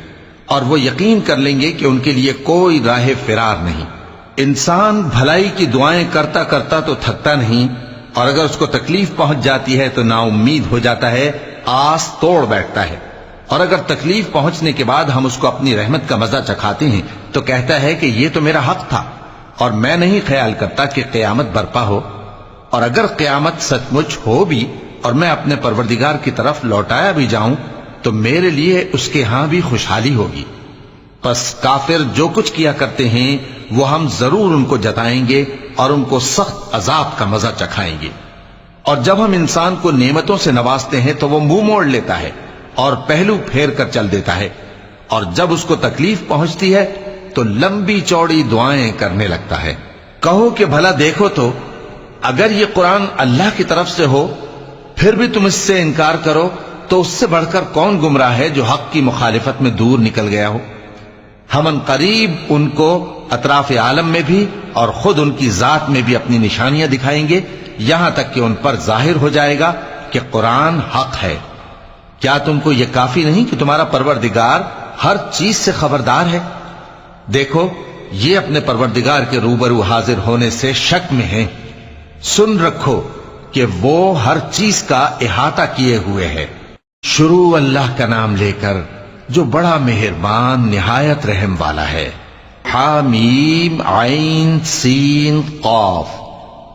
اور وہ یقین کر لیں گے کہ ان کے لیے کوئی راہ فرار نہیں۔ انسان بھلائی کی دعائیں کرتا کرتا تو تھکتا نہیں، اور اگر اس کو تکلیف پہنچ جاتی ہے تو نا امید ہو جاتا ہے، آس توڑ بیٹھتا ہے۔ اور اگر تکلیف پہنچنے کے بعد ہم اس کو اپنی رحمت کا مزہ چکھاتے ہیں تو کہتا ہے کہ یہ تو میرا حق تھا، اور میں نہیں خیال کرتا کہ قیامت برپا ہو۔ اور اگر قیامت سچ مچ ہو بھی اور میں اپنے پروردگار کی طرف لوٹایا بھی جاؤں تو میرے لیے اس کے ہاں بھی خوشحالی ہوگی۔ پس کافر جو کچھ کیا کرتے ہیں وہ ہم ضرور ان کو جتائیں گے اور ان کو سخت عذاب کا مزہ چکھائیں گے۔ اور جب ہم انسان کو نعمتوں سے نوازتے ہیں تو وہ منہ موڑ لیتا ہے اور پہلو پھیر کر چل دیتا ہے، اور جب اس کو تکلیف پہنچتی ہے تو لمبی چوڑی دعائیں کرنے لگتا ہے۔ کہو کہ بھلا دیکھو تو اگر یہ قرآن اللہ کی طرف سے ہو پھر بھی تم اس سے انکار کرو تو اس سے بڑھ کر کون گمراہ ہے جو حق کی مخالفت میں دور نکل گیا ہو؟ ہم ان قریب ان کو اطراف عالم میں بھی اور خود ان کی ذات میں بھی اپنی نشانیاں دکھائیں گے، یہاں تک کہ ان پر ظاہر ہو جائے گا کہ قرآن حق ہے۔ کیا تم کو یہ کافی نہیں کہ تمہارا پروردگار ہر چیز سے خبردار ہے؟ دیکھو یہ اپنے پروردگار کے روبرو حاضر ہونے سے شک میں ہیں۔ سن رکھو کہ وہ ہر چیز کا احاطہ کیے ہوئے ہے۔ شروع اللہ کا نام لے کر جو بڑا مہربان نہایت رحم والا ہے۔ حامیم عین سین قاف۔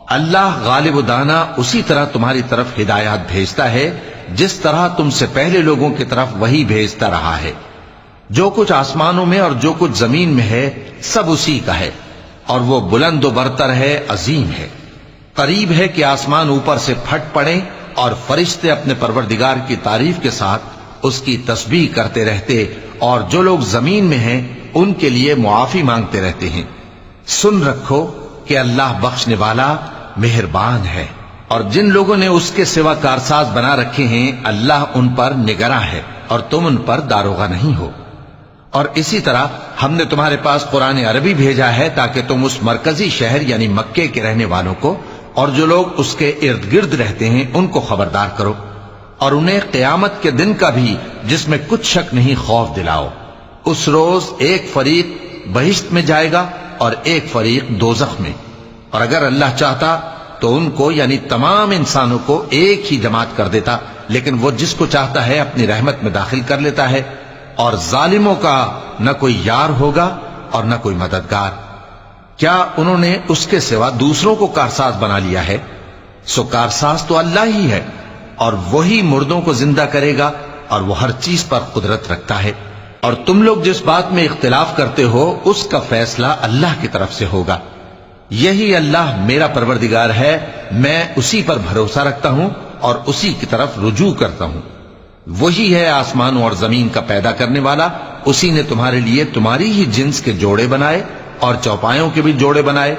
اللہ غالب و دانا اسی طرح تمہاری طرف ہدایات بھیجتا ہے جس طرح تم سے پہلے لوگوں کی طرف وہی بھیجتا رہا ہے۔ جو کچھ آسمانوں میں اور جو کچھ زمین میں ہے سب اسی کا ہے، اور وہ بلند و برتر ہے، عظیم ہے۔ قریب ہے کہ آسمان اوپر سے پھٹ پڑیں اور فرشتے اپنے پروردگار کی تعریف کے ساتھ اس کی تسبیح کرتے رہتے، اور جو لوگ زمین میں ہیں ان کے لیے معافی مانگتے رہتے ہیں۔ سن رکھو کہ اللہ بخشنے والا مہربان ہے، اور جن لوگوں نے اس کے سوا کارساز بنا رکھے ہیں اللہ ان پر نگراں ہے اور تم ان پر داروغہ نہیں ہو۔ اور اسی طرح ہم نے تمہارے پاس قرآن عربی بھیجا ہے تاکہ تم اس مرکزی شہر یعنی مکے کے رہنے والوں کو اور جو لوگ اس کے ارد گرد رہتے ہیں ان کو خبردار کرو، اور انہیں قیامت کے دن کا بھی جس میں کچھ شک نہیں خوف دلاؤ۔ اس روز ایک فریق بہشت میں جائے گا اور ایک فریق دوزخ میں، اور اگر اللہ چاہتا تو ان کو یعنی تمام انسانوں کو ایک ہی جماعت کر دیتا، لیکن وہ جس کو چاہتا ہے اپنی رحمت میں داخل کر لیتا ہے، اور ظالموں کا نہ کوئی یار ہوگا اور نہ کوئی مددگار۔ کیا انہوں نے اس کے سوا دوسروں کو کارساز بنا لیا ہے؟ سو کارساز تو اللہ ہی ہے، اور وہی مردوں کو زندہ کرے گا، اور وہ ہر چیز پر قدرت رکھتا ہے۔ اور تم لوگ جس بات میں اختلاف کرتے ہو اس کا فیصلہ اللہ کی طرف سے ہوگا۔ یہی اللہ میرا پروردگار ہے، میں اسی پر بھروسہ رکھتا ہوں اور اسی کی طرف رجوع کرتا ہوں۔ وہی ہے آسمانوں اور زمین کا پیدا کرنے والا، اسی نے تمہارے لیے تمہاری ہی جنس کے جوڑے بنائے اور چوپایوں کے بھی جوڑے بنائے۔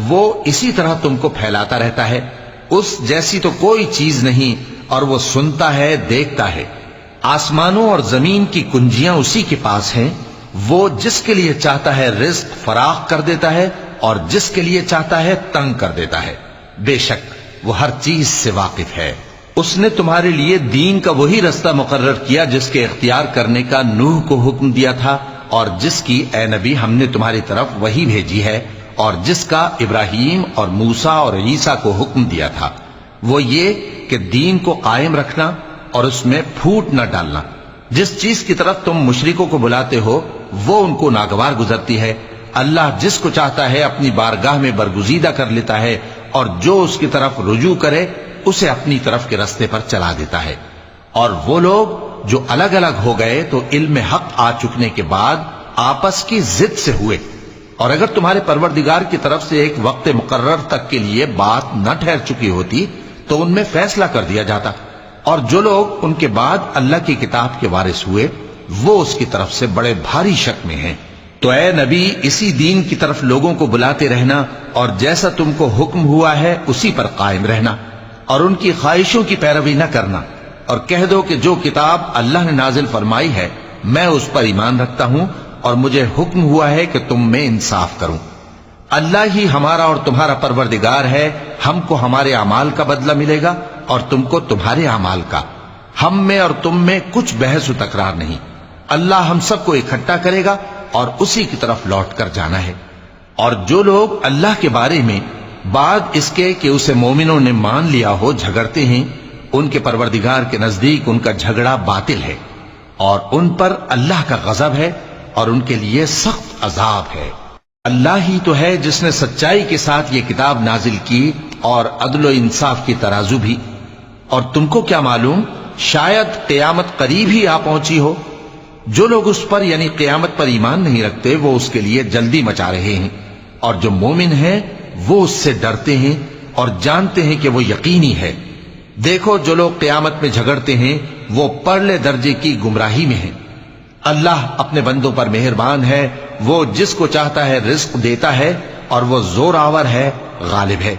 وہ اسی طرح تم کو پھیلاتا رہتا ہے، اس جیسی تو کوئی چیز نہیں، اور وہ سنتا ہے، دیکھتا ہے۔ آسمانوں اور زمین کی کنجیاں اسی کے پاس ہیں، وہ جس کے لیے چاہتا ہے رزق فراخ کر دیتا ہے اور جس کے لیے چاہتا ہے تنگ کر دیتا ہے۔ بے شک وہ ہر چیز سے واقف ہے۔ اس نے تمہارے لیے دین کا وہی رستہ مقرر کیا جس کے اختیار کرنے کا نوح کو حکم دیا تھا، اور جس کی اے نبی ہم نے تمہاری طرف وہی بھیجی ہے، اور جس کا ابراہیم اور موسیٰ اور عیسیٰ کو حکم دیا تھا، وہ یہ کہ دین کو قائم رکھنا اور اس میں پھوٹ نہ ڈالنا۔ جس چیز کی طرف تم مشرکوں کو بلاتے ہو وہ ان کو ناگوار گزرتی ہے۔ اللہ جس کو چاہتا ہے اپنی بارگاہ میں برگزیدہ کر لیتا ہے، اور جو اس کی طرف رجوع کرے اسے اپنی طرف کے رستے پر چلا دیتا ہے۔ اور وہ لوگ جو الگ الگ ہو گئے تو علم حق آ چکنے کے بعد آپس کی ضد سے ہوئے، اور اگر تمہارے پروردگار کی طرف سے ایک وقت مقرر تک کے لیے بات نہ ٹھہر چکی ہوتی تو ان میں فیصلہ کر دیا جاتا، اور جو لوگ ان کے بعد اللہ کی کتاب کے وارث ہوئے وہ اس کی طرف سے بڑے بھاری شک میں ہیں۔ تو اے نبی اسی دین کی طرف لوگوں کو بلاتے رہنا، اور جیسا تم کو حکم ہوا ہے اسی پر قائم رہنا، اور ان کی خواہشوں کی پیروی نہ کرنا، اور کہہ دو کہ جو کتاب اللہ نے نازل فرمائی ہے میں اس پر ایمان رکھتا ہوں، اور مجھے حکم ہوا ہے کہ تم میں انصاف کروں۔ اللہ ہی ہمارا اور تمہارا پروردگار ہے، ہم کو ہمارے اعمال کا بدلہ ملے گا اور تم کو تمہارے اعمال کا۔ ہم میں اور تم میں کچھ بحث و تکرار نہیں، اللہ ہم سب کو اکٹھا کرے گا اور اسی کی طرف لوٹ کر جانا ہے۔ اور جو لوگ اللہ کے بارے میں بعد اس کے کہ اسے مومنوں نے مان لیا ہو جھگڑتے ہیں، ان کے پروردگار کے نزدیک ان کا جھگڑا باطل ہے، اور ان پر اللہ کا غضب ہے اور ان کے لیے سخت عذاب ہے۔ اللہ ہی تو ہے جس نے سچائی کے ساتھ یہ کتاب نازل کی اور عدل و انصاف کی ترازو بھی۔ اور تم کو کیا معلوم، شاید قیامت قریب ہی آ پہنچی ہو۔ جو لوگ اس پر یعنی قیامت پر ایمان نہیں رکھتے وہ اس کے لیے جلدی مچا رہے ہیں، اور جو مومن ہیں وہ اس سے ڈرتے ہیں اور جانتے ہیں کہ وہ یقینی ہے۔ دیکھو جو لوگ قیامت میں جھگڑتے ہیں وہ پرلے درجے کی گمراہی میں ہیں۔ اللہ اپنے بندوں پر مہربان ہے، وہ جس کو چاہتا ہے رزق دیتا ہے، اور وہ زور آور ہے، غالب ہے۔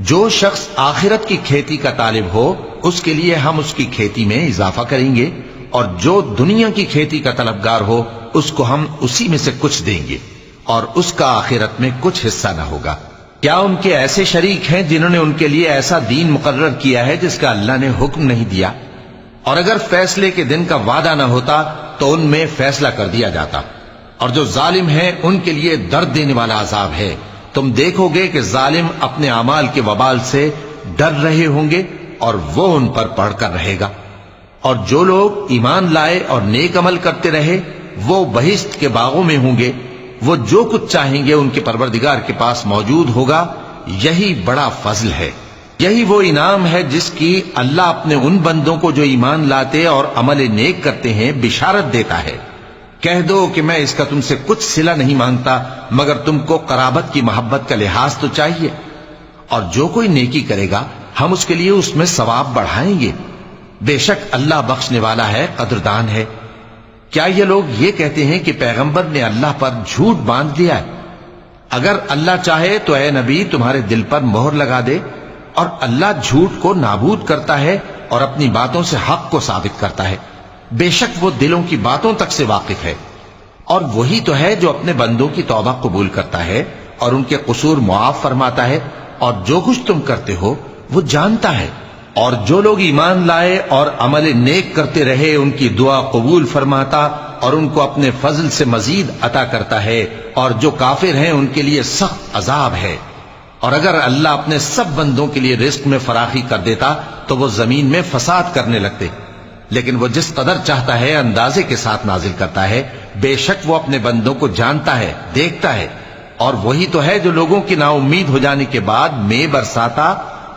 جو شخص آخرت کی کھیتی کا طالب ہو اس کے لیے ہم اس کی کھیتی میں اضافہ کریں گے، اور جو دنیا کی کھیتی کا طلبگار ہو اس کو ہم اسی میں سے کچھ دیں گے اور اس کا آخرت میں کچھ حصہ نہ ہوگا۔ کیا ان کے ایسے شریک ہیں جنہوں نے ان کے لیے ایسا دین مقرر کیا ہے جس کا اللہ نے حکم نہیں دیا؟ اور اگر فیصلے کے دن کا وعدہ نہ ہوتا تو ان میں فیصلہ کر دیا جاتا۔ اور جو ظالم ہیں ان کے لیے درد دینے والا عذاب ہے۔ تم دیکھو گے کہ ظالم اپنے اعمال کے وبال سے ڈر رہے ہوں گے اور وہ ان پر پڑھ کر رہے گا۔ اور جو لوگ ایمان لائے اور نیک عمل کرتے رہے وہ بہشت کے باغوں میں ہوں گے، وہ جو کچھ چاہیں گے ان کے پروردگار کے پاس موجود ہوگا۔ یہی بڑا فضل ہے، یہی وہ انعام ہے جس کی اللہ اپنے ان بندوں کو جو ایمان لاتے اور عمل نیک کرتے ہیں بشارت دیتا ہے۔ کہہ دو کہ میں اس کا تم سے کچھ صلہ نہیں مانگتا مگر تم کو قرابت کی محبت کا لحاظ تو چاہیے، اور جو کوئی نیکی کرے گا ہم اس کے لیے اس میں ثواب بڑھائیں گے۔ بے شک اللہ بخشنے والا ہے، قدردان ہے۔ کیا یہ لوگ یہ کہتے ہیں کہ پیغمبر نے اللہ پر جھوٹ باندھ دیا ہے؟ اگر اللہ چاہے تو اے نبی تمہارے دل پر مہر لگا دے، اور اللہ جھوٹ کو نابود کرتا ہے اور اپنی باتوں سے حق کو ثابت کرتا ہے۔ بے شک وہ دلوں کی باتوں تک سے واقف ہے، اور وہی تو ہے جو اپنے بندوں کی توبہ قبول کرتا ہے اور ان کے قصور معاف فرماتا ہے، اور جو کچھ تم کرتے ہو وہ جانتا ہے۔ اور جو لوگ ایمان لائے اور عمل نیک کرتے رہے ان کی دعا قبول فرماتا اور ان کو اپنے فضل سے مزید عطا کرتا ہے، اور جو کافر ہیں ان کے لیے سخت عذاب ہے۔ اور اگر اللہ اپنے سب بندوں کے لیے رزق میں فراخی کر دیتا تو وہ زمین میں فساد کرنے لگتے، لیکن وہ جس قدر چاہتا ہے اندازے کے ساتھ نازل کرتا ہے۔ بے شک وہ اپنے بندوں کو جانتا ہے، دیکھتا ہے، اور وہی تو ہے جو لوگوں کی نا امید ہو جانے کے بعد مے برساتا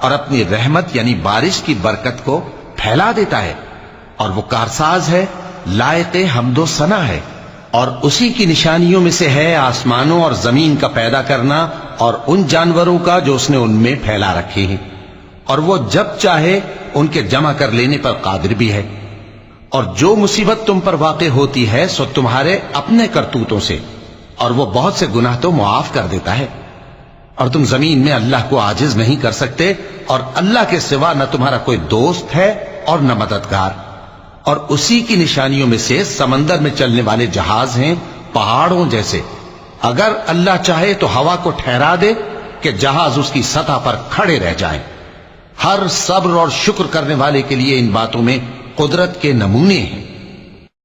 اور اپنی رحمت یعنی بارش کی برکت کو پھیلا دیتا ہے، اور وہ کارساز ہے، لائق حمد و ثنا ہے۔ اور اسی کی نشانیوں میں سے ہے آسمانوں اور زمین کا پیدا کرنا اور ان جانوروں کا جو اس نے ان میں پھیلا رکھے ہیں، اور وہ جب چاہے ان کے جمع کر لینے پر قادر بھی ہے۔ اور جو مصیبت تم پر واقع ہوتی ہے سو تمہارے اپنے کرتوتوں سے، اور وہ بہت سے گناہ تو معاف کر دیتا ہے۔ اور تم زمین میں اللہ کو عاجز نہیں کر سکتے، اور اللہ کے سوا نہ تمہارا کوئی دوست ہے اور نہ مددگار۔ اور اسی کی نشانیوں میں سے سمندر میں چلنے والے جہاز ہیں پہاڑوں جیسے۔ اگر اللہ چاہے تو ہوا کو ٹھہرا دے کہ جہاز اس کی سطح پر کھڑے رہ جائیں۔ ہر صبر اور شکر کرنے والے کے لیے ان باتوں میں قدرت کے نمونے ہیں۔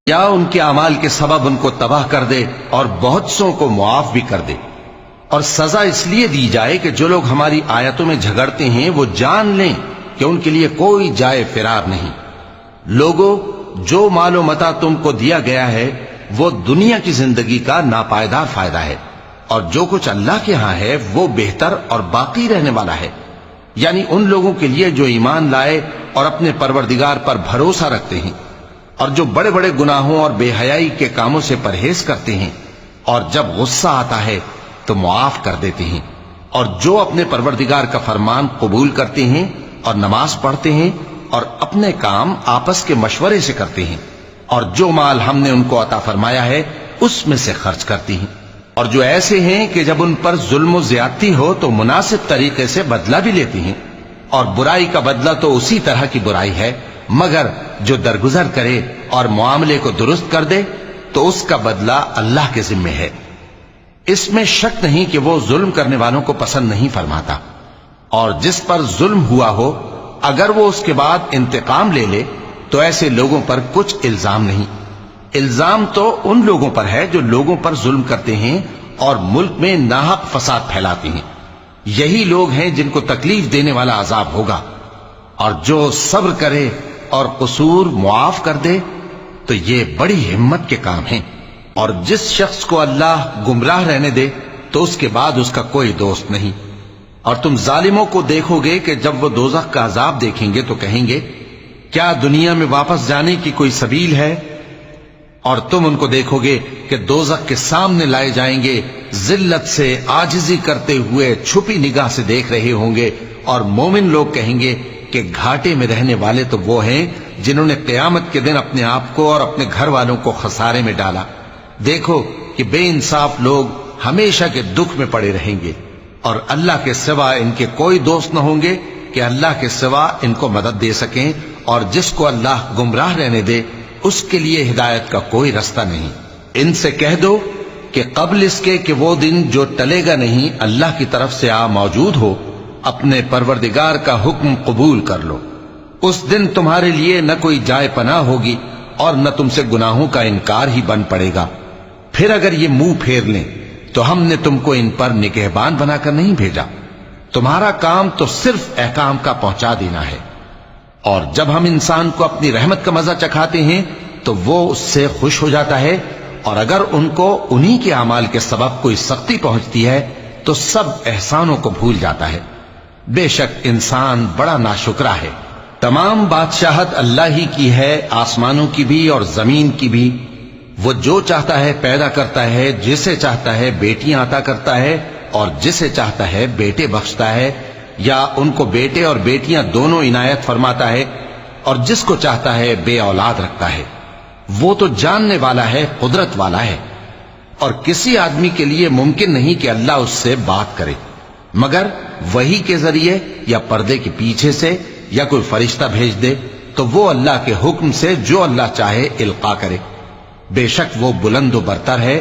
یا ان کے اعمال کے سبب ان کو تباہ کر دے اور بہت سوں کو معاف بھی کر دے، اور سزا اس لیے دی جائے کہ جو لوگ ہماری آیتوں میں جھگڑتے ہیں وہ جان لیں کہ ان کے لیے کوئی جائے فرار نہیں۔ لوگوں، جو مال و متاع تم کو دیا گیا ہے وہ دنیا کی زندگی کا ناپائیدار فائدہ ہے، اور جو کچھ اللہ کے ہاں ہے وہ بہتر اور باقی رہنے والا ہے، یعنی ان لوگوں کے لیے جو ایمان لائے اور اپنے پروردگار پر بھروسہ رکھتے ہیں، اور جو بڑے بڑے گناہوں اور بے حیائی کے کاموں سے پرہیز کرتے ہیں، اور جب غصہ آتا ہے تو معاف کر دیتے ہیں، اور جو اپنے پروردگار کا فرمان قبول کرتے ہیں اور نماز پڑھتے ہیں اور اپنے کام آپس کے مشورے سے کرتے ہیں، اور جو مال ہم نے ان کو عطا فرمایا ہے اس میں سے خرچ کرتی ہیں، اور جو ایسے ہیں کہ جب ان پر ظلم و زیادتی ہو تو مناسب طریقے سے بدلہ بھی لیتی ہیں، اور برائی کا بدلہ تو اسی طرح کی برائی ہے، مگر جو درگزر کرے اور معاملے کو درست کر دے تو اس کا بدلہ اللہ کے ذمہ ہے۔ اس میں شک نہیں کہ وہ ظلم کرنے والوں کو پسند نہیں فرماتا، اور جس پر ظلم ہوا ہو اگر وہ اس کے بعد انتقام لے لے تو ایسے لوگوں پر کچھ الزام نہیں۔ الزام تو ان لوگوں پر ہے جو لوگوں پر ظلم کرتے ہیں اور ملک میں ناحق فساد پھیلاتے ہیں، یہی لوگ ہیں جن کو تکلیف دینے والا عذاب ہوگا۔ اور جو صبر کرے اور قصور معاف کر دے تو یہ بڑی ہمت کے کام ہیں۔ اور جس شخص کو اللہ گمراہ رہنے دے تو اس کے بعد اس کا کوئی دوست نہیں۔ اور تم ظالموں کو دیکھو گے کہ جب وہ دوزخ کا عذاب دیکھیں گے تو کہیں گے کیا دنیا میں واپس جانے کی کوئی سبیل ہے؟ اور تم ان کو دیکھو گے کہ دوزخ کے سامنے لائے جائیں گے، ذلت سے عاجزی کرتے ہوئے چھپی نگاہ سے دیکھ رہے ہوں گے، اور مومن لوگ کہیں گے کہ گھاٹے میں رہنے والے تو وہ ہیں جنہوں نے قیامت کے دن اپنے آپ کو اور اپنے گھر والوں کو خسارے میں ڈالا۔ دیکھو کہ بے انصاف لوگ ہمیشہ کے دکھ میں پڑے رہیں گے، اور اللہ کے سوا ان کے کوئی دوست نہ ہوں گے کہ اللہ کے سوا ان کو مدد دے سکیں، اور جس کو اللہ گمراہ رہنے دے اس کے لیے ہدایت کا کوئی رستہ نہیں۔ ان سے کہہ دو کہ قبل اس کے کہ وہ دن جو ٹلے گا نہیں اللہ کی طرف سے آ موجود ہو، اپنے پروردگار کا حکم قبول کر لو۔ اس دن تمہارے لیے نہ کوئی جائے پناہ ہوگی اور نہ تم سے گناہوں کا انکار ہی بن پڑے گا۔ پھر اگر یہ منہ پھیر لیں تو ہم نے تم کو ان پر نگہبان بنا کر نہیں بھیجا، تمہارا کام تو صرف احکام کا پہنچا دینا ہے۔ اور جب ہم انسان کو اپنی رحمت کا مزہ چکھاتے ہیں تو وہ اس سے خوش ہو جاتا ہے، اور اگر ان کو انہی کے اعمال کے سبب کوئی سختی پہنچتی ہے تو سب احسانوں کو بھول جاتا ہے۔ بے شک انسان بڑا ناشکرا ہے۔ تمام بادشاہت اللہ ہی کی ہے، آسمانوں کی بھی اور زمین کی بھی۔ وہ جو چاہتا ہے پیدا کرتا ہے، جسے چاہتا ہے بیٹیاں عطا کرتا ہے اور جسے چاہتا ہے بیٹے بخشتا ہے، یا ان کو بیٹے اور بیٹیاں دونوں عنایت فرماتا ہے، اور جس کو چاہتا ہے بے اولاد رکھتا ہے۔ وہ تو جاننے والا ہے، قدرت والا ہے، اور کسی آدمی کے لیے ممکن نہیں کہ اللہ اس سے بات کرے مگر وحی کے ذریعے یا پردے کے پیچھے سے، یا کوئی فرشتہ بھیج دے تو وہ اللہ کے حکم سے جو اللہ چاہے القا کرے۔ بے شک وہ بلند و برتر ہے،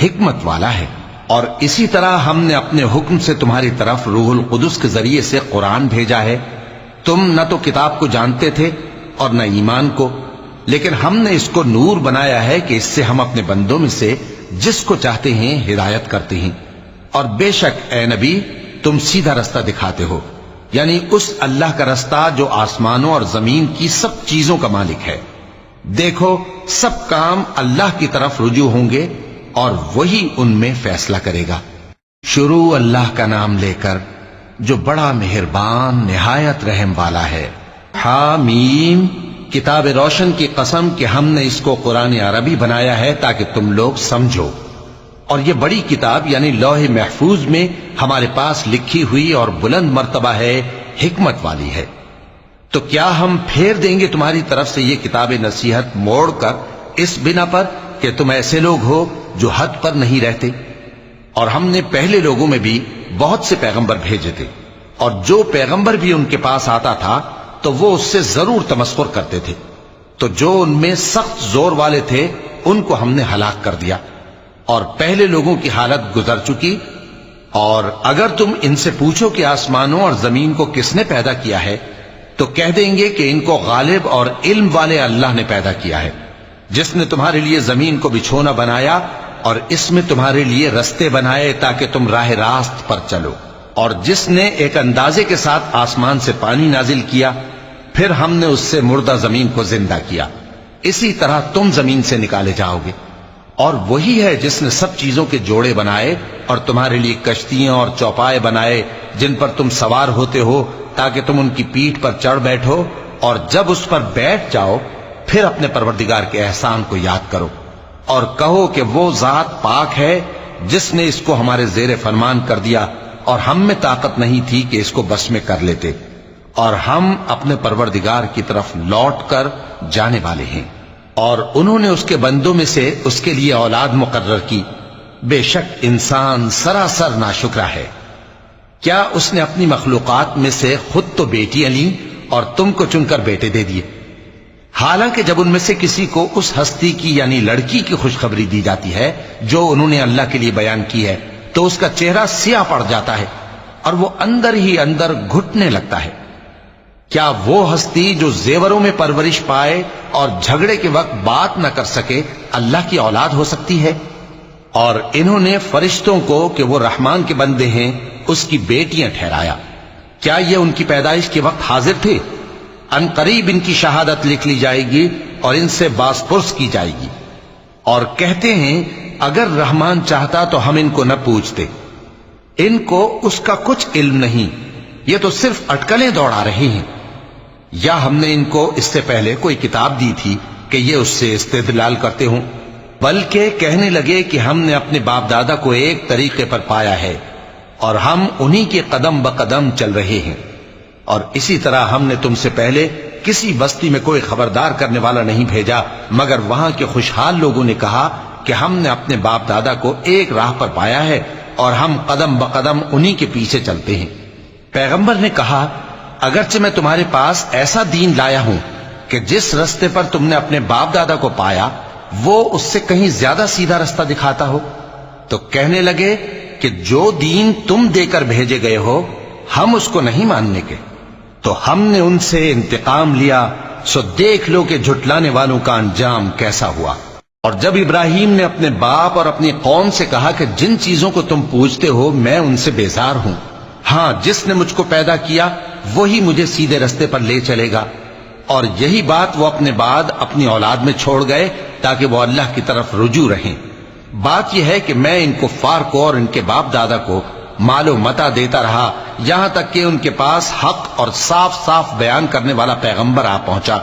حکمت والا ہے۔ اور اسی طرح ہم نے اپنے حکم سے تمہاری طرف روح القدس کے ذریعے سے قرآن بھیجا ہے۔ تم نہ تو کتاب کو جانتے تھے اور نہ ایمان کو، لیکن ہم نے اس کو نور بنایا ہے کہ اس سے ہم اپنے بندوں میں سے جس کو چاہتے ہیں ہدایت کرتے ہیں۔ اور بے شک اے نبی تم سیدھا رستہ دکھاتے ہو، یعنی اس اللہ کا رستہ جو آسمانوں اور زمین کی سب چیزوں کا مالک ہے۔ دیکھو سب کام اللہ کی طرف رجوع ہوں گے اور وہی ان میں فیصلہ کرے گا۔ شروع اللہ کا نام لے کر جو بڑا مہربان نہایت رحم والا ہے۔ حامیم، کتاب روشن کی قسم کہ ہم نے اس کو قرآن عربی بنایا ہے تاکہ تم لوگ سمجھو، اور یہ بڑی کتاب یعنی لوح محفوظ میں ہمارے پاس لکھی ہوئی اور بلند مرتبہ ہے، حکمت والی ہے۔ تو کیا ہم پھیر دیں گے تمہاری طرف سے یہ کتاب نصیحت موڑ کر اس بنا پر کہ تم ایسے لوگ ہو جو حد پر نہیں رہتے؟ اور ہم نے پہلے لوگوں میں بھی بہت سے پیغمبر بھیجے تھے، اور جو پیغمبر بھی ان کے پاس آتا تھا تو وہ اس سے ضرور تمسخر کرتے تھے، تو جو ان میں سخت زور والے تھے ان کو ہم نے ہلاک کر دیا، اور پہلے لوگوں کی حالت گزر چکی۔ اور اگر تم ان سے پوچھو کہ آسمانوں اور زمین کو کس نے پیدا کیا ہے تو کہہ دیں گے کہ ان کو غالب اور علم والے اللہ نے پیدا کیا ہے، جس نے تمہارے لیے زمین کو بچھونا بنایا اور اس میں تمہارے لیے رستے بنائے تاکہ تم راہ راست پر چلو، اور جس نے ایک اندازے کے ساتھ آسمان سے پانی نازل کیا، پھر ہم نے اس سے مردہ زمین کو زندہ کیا، اسی طرح تم زمین سے نکالے جاؤ گے۔ اور وہی ہے جس نے سب چیزوں کے جوڑے بنائے اور تمہارے لیے کشتیاں اور چوپائے بنائے جن پر تم سوار ہوتے ہو تاکہ تم ان کی پیٹھ پر چڑھ بیٹھو، اور جب اس پر بیٹھ جاؤ پھر اپنے پروردگار کے احسان کو یاد کرو اور کہو کہ وہ ذات پاک ہے جس نے اس کو ہمارے زیر فرمان کر دیا اور ہم میں طاقت نہیں تھی کہ اس کو بس میں کر لیتے، اور ہم اپنے پروردگار کی طرف لوٹ کر جانے والے ہیں۔ اور انہوں نے اس کے بندوں میں سے اس کے لیے اولاد مقرر کی، بے شک انسان سراسر ناشکرا ہے۔ کیا اس نے اپنی مخلوقات میں سے خود تو بیٹیاں لیں اور تم کو چن کر بیٹے دے دیے، حالانکہ جب ان میں سے کسی کو اس ہستی کی یعنی لڑکی کی خوشخبری دی جاتی ہے جو انہوں نے اللہ کے لیے بیان کی ہے تو اس کا چہرہ سیاہ پڑ جاتا ہے اور وہ اندر ہی اندر گھٹنے لگتا ہے۔ کیا وہ ہستی جو زیوروں میں پرورش پائے اور جھگڑے کے وقت بات نہ کر سکے اللہ کی اولاد ہو سکتی ہے؟ اور انہوں نے فرشتوں کو کہ وہ رحمان کے بندے ہیں اس کی بیٹیاں ٹھہرایا۔ کیا یہ ان کی پیدائش کے وقت حاضر تھے؟ ان قریب ان کی شہادت لکھ لی جائے گی اور ان سے باز پرس کی جائے گی، اور کہتے ہیں اگر رحمان چاہتا تو ہم ان کو نہ پوچھتے، ان کو اس کا کچھ علم نہیں، یہ تو صرف اٹکلیں دوڑا رہے ہیں، یا ہم نے ان کو اس سے پہلے کوئی کتاب دی تھی کہ یہ اس سے استدلال کرتے ہوں، بلکہ کہنے لگے کہ ہم نے اپنے باپ دادا کو ایک طریقے پر پایا ہے اور ہم انہی کے قدم بقدم چل رہے ہیں۔ اور اسی طرح ہم نے تم سے پہلے کسی بستی میں کوئی خبردار کرنے والا نہیں بھیجا مگر وہاں کے خوشحال لوگوں نے کہا کہ ہم نے اپنے باپ دادا کو ایک راہ پر پایا ہے اور ہم قدم بقدم انہی کے پیچھے چلتے ہیں۔ پیغمبر نے کہا اگرچہ میں تمہارے پاس ایسا دین لایا ہوں کہ جس رستے پر تم نے اپنے باپ دادا کو پایا وہ اس سے کہیں زیادہ سیدھا رستہ دکھاتا ہو؟ تو کہنے لگے کہ جو دین تم دے کر بھیجے گئے ہو ہم اس کو نہیں ماننے کے، تو ہم نے ان سے انتقام لیا، سو دیکھ لو کہ جھٹلانے والوں کا انجام کیسا ہوا۔ اور جب ابراہیم نے اپنے باپ اور اپنی قوم سے کہا کہ جن چیزوں کو تم پوجتے ہو میں ان سے بیزار ہوں، ہاں جس نے مجھ کو پیدا کیا وہی مجھے سیدھے رستے پر لے چلے گا، اور یہی بات وہ اپنے بعد اپنی اولاد میں چھوڑ گئے تاکہ وہ اللہ کی طرف رجوع رہیں۔ بات یہ ہے کہ میں ان کفار کو اور ان کے باپ دادا کو مال و متاع دیتا رہا یہاں تک کہ ان کے پاس حق اور صاف صاف بیان کرنے والا پیغمبر آ پہنچا،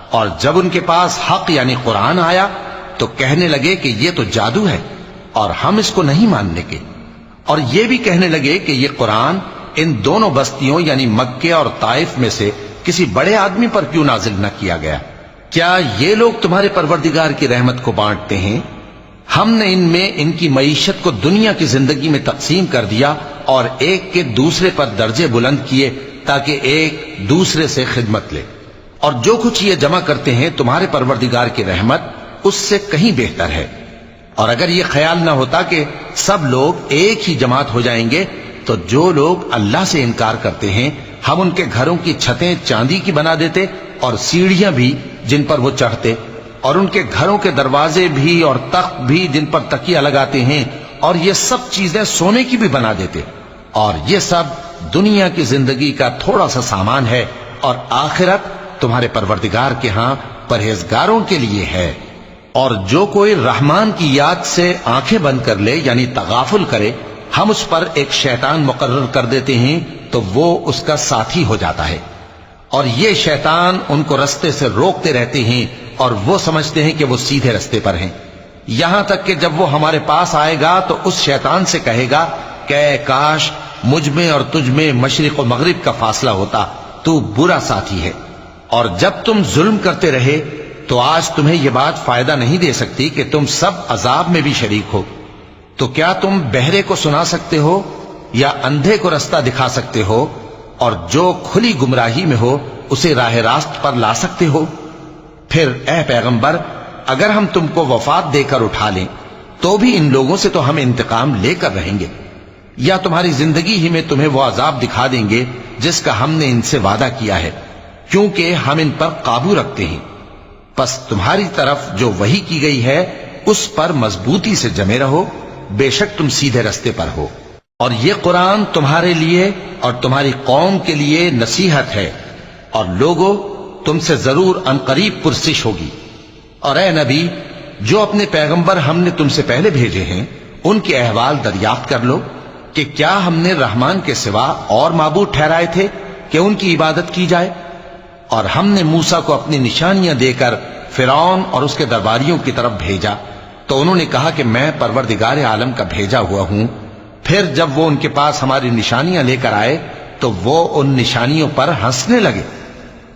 اور جب ان کے پاس حق یعنی قرآن آیا تو کہنے لگے کہ یہ تو جادو ہے اور ہم اس کو نہیں ماننے کے، اور یہ بھی کہنے لگے کہ یہ قرآن ان دونوں بستیوں یعنی مکے اور طائف میں سے کسی بڑے آدمی پر کیوں نازل نہ کیا گیا؟ کیا یہ لوگ تمہارے پروردگار کی رحمت کو بانٹتے ہیں؟ ہم نے ان میں ان کی معیشت کو دنیا کی زندگی میں تقسیم کر دیا اور ایک کے دوسرے پر درجے بلند کیے تاکہ ایک دوسرے سے خدمت لے، اور جو کچھ یہ جمع کرتے ہیں تمہارے پروردگار کی رحمت اس سے کہیں بہتر ہے۔ اور اگر یہ خیال نہ ہوتا کہ سب لوگ ایک ہی جماعت ہو جائیں گے تو جو لوگ اللہ سے انکار کرتے ہیں ہم ان کے گھروں کی چھتیں چاندی کی بنا دیتے اور سیڑھیاں بھی جن پر وہ چڑھتے، اور ان کے گھروں کے دروازے بھی اور تخت بھی جن پر تکیہ لگاتے ہیں اور یہ سب چیزیں سونے کی بھی بنا دیتے، اور یہ سب دنیا کی زندگی کا تھوڑا سا سامان ہے، اور آخرت تمہارے پروردگار کے ہاں پرہیزگاروں کے لیے ہے۔ اور جو کوئی رحمان کی یاد سے آنکھیں بند کر لے یعنی تغافل کرے ہم اس پر ایک شیطان مقرر کر دیتے ہیں تو وہ اس کا ساتھی ہو جاتا ہے، اور یہ شیطان ان کو رستے سے روکتے رہتے ہیں اور وہ سمجھتے ہیں کہ وہ سیدھے رستے پر ہیں، یہاں تک کہ جب وہ ہمارے پاس آئے گا تو اس شیطان سے کہے گا کہ اے کاش مجھ میں اور تجھ میں مشرق و مغرب کا فاصلہ ہوتا، تو برا ساتھی ہے۔ اور جب تم ظلم کرتے رہے تو آج تمہیں یہ بات فائدہ نہیں دے سکتی کہ تم سب عذاب میں بھی شریک ہو، تو کیا تم بہرے کو سنا سکتے ہو یا اندھے کو رستہ دکھا سکتے ہو، اور جو کھلی گمراہی میں ہو اسے راہ راست پر لا سکتے ہو؟ پھر اے پیغمبر اگر ہم تم کو وفات دے کر اٹھا لیں تو بھی ان لوگوں سے تو ہم انتقام لے کر رہیں گے، یا تمہاری زندگی ہی میں تمہیں وہ عذاب دکھا دیں گے جس کا ہم نے ان سے وعدہ کیا ہے، کیونکہ ہم ان پر قابو رکھتے ہیں۔ پس تمہاری طرف جو وحی کی گئی ہے اس پر مضبوطی سے جمے رہو، بے شک تم سیدھے رستے پر ہو، اور یہ قرآن تمہارے لیے اور تمہاری قوم کے لیے نصیحت ہے، اور لوگوں تم سے ضرور عنقریب پرسش ہوگی۔ اور اے نبی جو اپنے پیغمبر ہم نے تم سے پہلے بھیجے ہیں ان کے احوال دریافت کر لو کہ کیا ہم نے رحمان کے سوا اور معبود ٹھہرائے تھے کہ ان کی عبادت کی جائے؟ اور ہم نے موسیٰ کو اپنی نشانیاں دے کر فرعون اور اس کے درباریوں کی طرف بھیجا تو انہوں نے کہا کہ میں پروردگار عالم کا بھیجا ہوا ہوں۔ پھر جب وہ ان کے پاس ہماری نشانیاں لے کر آئے تو وہ ان نشانیوں پر ہنسنے لگے،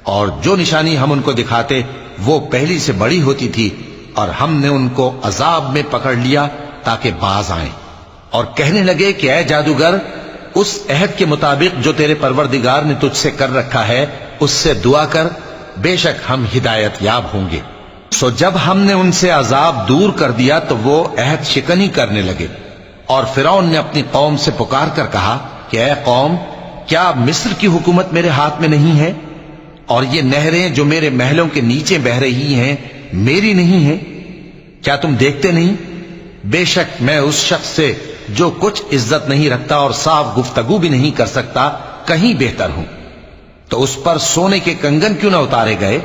اور جو نشانی ہم ان کو دکھاتے وہ پہلی سے بڑی ہوتی تھی، اور ہم نے ان کو عذاب میں پکڑ لیا تاکہ باز آئیں، اور کہنے لگے کہ اے جادوگر اس عہد کے مطابق جو تیرے پروردگار نے تجھ سے کر رکھا ہے اس سے دعا کر، بے شک ہم ہدایت یاب ہوں گے۔ سو جب ہم نے ان سے عذاب دور کر دیا تو وہ عہد شکنی کرنے لگے، اور فرعون نے اپنی قوم سے پکار کر کہا کہ اے قوم کیا مصر کی حکومت میرے ہاتھ میں نہیں ہے، اور یہ نہریں جو میرے محلوں کے نیچے بہ رہی ہیں میری نہیں ہیں؟ کیا تم دیکھتے نہیں؟ بے شک میں اس شخص سے جو کچھ عزت نہیں رکھتا اور صاف گفتگو بھی نہیں کر سکتا کہیں بہتر ہوں۔ تو اس پر سونے کے کنگن کیوں نہ اتارے گئے،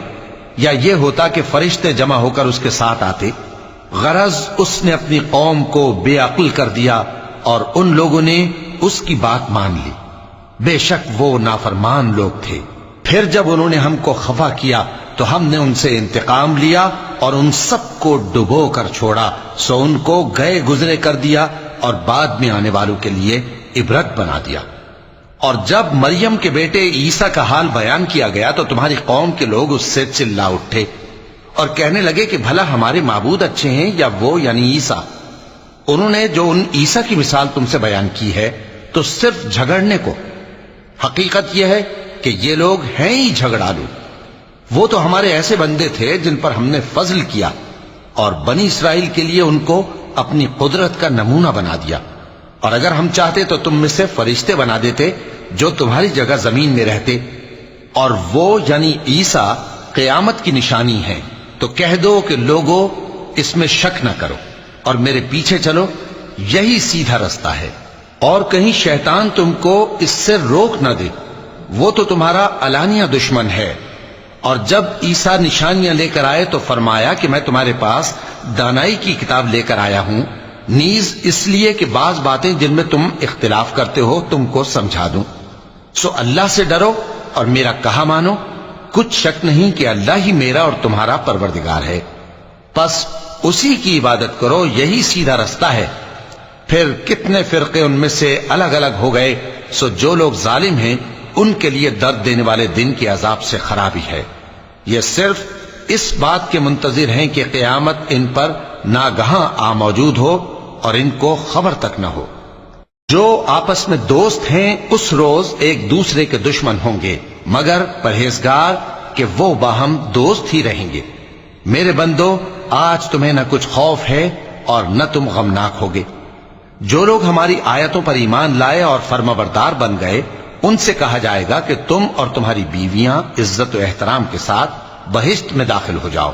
یا یہ ہوتا کہ فرشتے جمع ہو کر اس کے ساتھ آتے؟ غرض اس نے اپنی قوم کو بے عقل کر دیا اور ان لوگوں نے اس کی بات مان لی، بے شک وہ نافرمان لوگ تھے۔ پھر جب انہوں نے ہم کو خفا کیا تو ہم نے ان سے انتقام لیا اور ان سب کو ڈبو کر چھوڑا، سو ان کو گئے گزرے کر دیا اور بعد میں آنے والوں کے لیے عبرت بنا دیا۔ اور جب مریم کے بیٹے عیسیٰ کا حال بیان کیا گیا تو تمہاری قوم کے لوگ اس سے چلا اٹھے اور کہنے لگے کہ بھلا ہمارے معبود اچھے ہیں یا وہ یعنی عیسیٰ؟ انہوں نے جو ان عیسیٰ کی مثال تم سے بیان کی ہے تو صرف جھگڑنے کو، حقیقت یہ ہے کہ یہ لوگ ہیں ہی جھگڑالو۔ وہ تو ہمارے ایسے بندے تھے جن پر ہم نے فضل کیا اور بنی اسرائیل کے لیے ان کو اپنی قدرت کا نمونہ بنا دیا، اور اگر ہم چاہتے تو تم میں سے فرشتے بنا دیتے جو تمہاری جگہ زمین میں رہتے، اور وہ یعنی عیسیٰ قیامت کی نشانی ہے۔ تو کہہ دو کہ لوگوں اس میں شک نہ کرو اور میرے پیچھے چلو، یہی سیدھا رستہ ہے، اور کہیں شیطان تم کو اس سے روک نہ دے، وہ تو تمہارا علانیہ دشمن ہے۔ اور جب عیسیٰ نشانیاں لے کر آئے تو فرمایا کہ میں تمہارے پاس دانائی کی کتاب لے کر آیا ہوں، نیز اس لیے کہ بعض باتیں جن میں تم اختلاف کرتے ہو تم کو سمجھا دوں۔ سو اللہ سے ڈرو اور میرا کہا مانو، کچھ شک نہیں کہ اللہ ہی میرا اور تمہارا پروردگار ہے، پس اسی کی عبادت کرو، یہی سیدھا رستہ ہے۔ پھر کتنے فرقے ان میں سے الگ الگ ہو گئے، سو جو لوگ ظالم ہیں ان کے لیے درد دینے والے دن کے عذاب سے خرابی ہے۔ یہ صرف اس بات کے منتظر ہیں کہ قیامت ان پر ناگہاں آ موجود ہو اور ان کو خبر تک نہ ہو۔ جو آپس میں دوست ہیں اس روز ایک دوسرے کے دشمن ہوں گے، مگر پرہیزگار کہ وہ باہم دوست ہی رہیں گے۔ میرے بندو، آج تمہیں نہ کچھ خوف ہے اور نہ تم غمناک ہوگے۔ جو لوگ ہماری آیتوں پر ایمان لائے اور فرمانبردار بن گئے، ان سے کہا جائے گا کہ تم اور تمہاری بیویاں عزت و احترام کے ساتھ بہشت میں داخل ہو جاؤ۔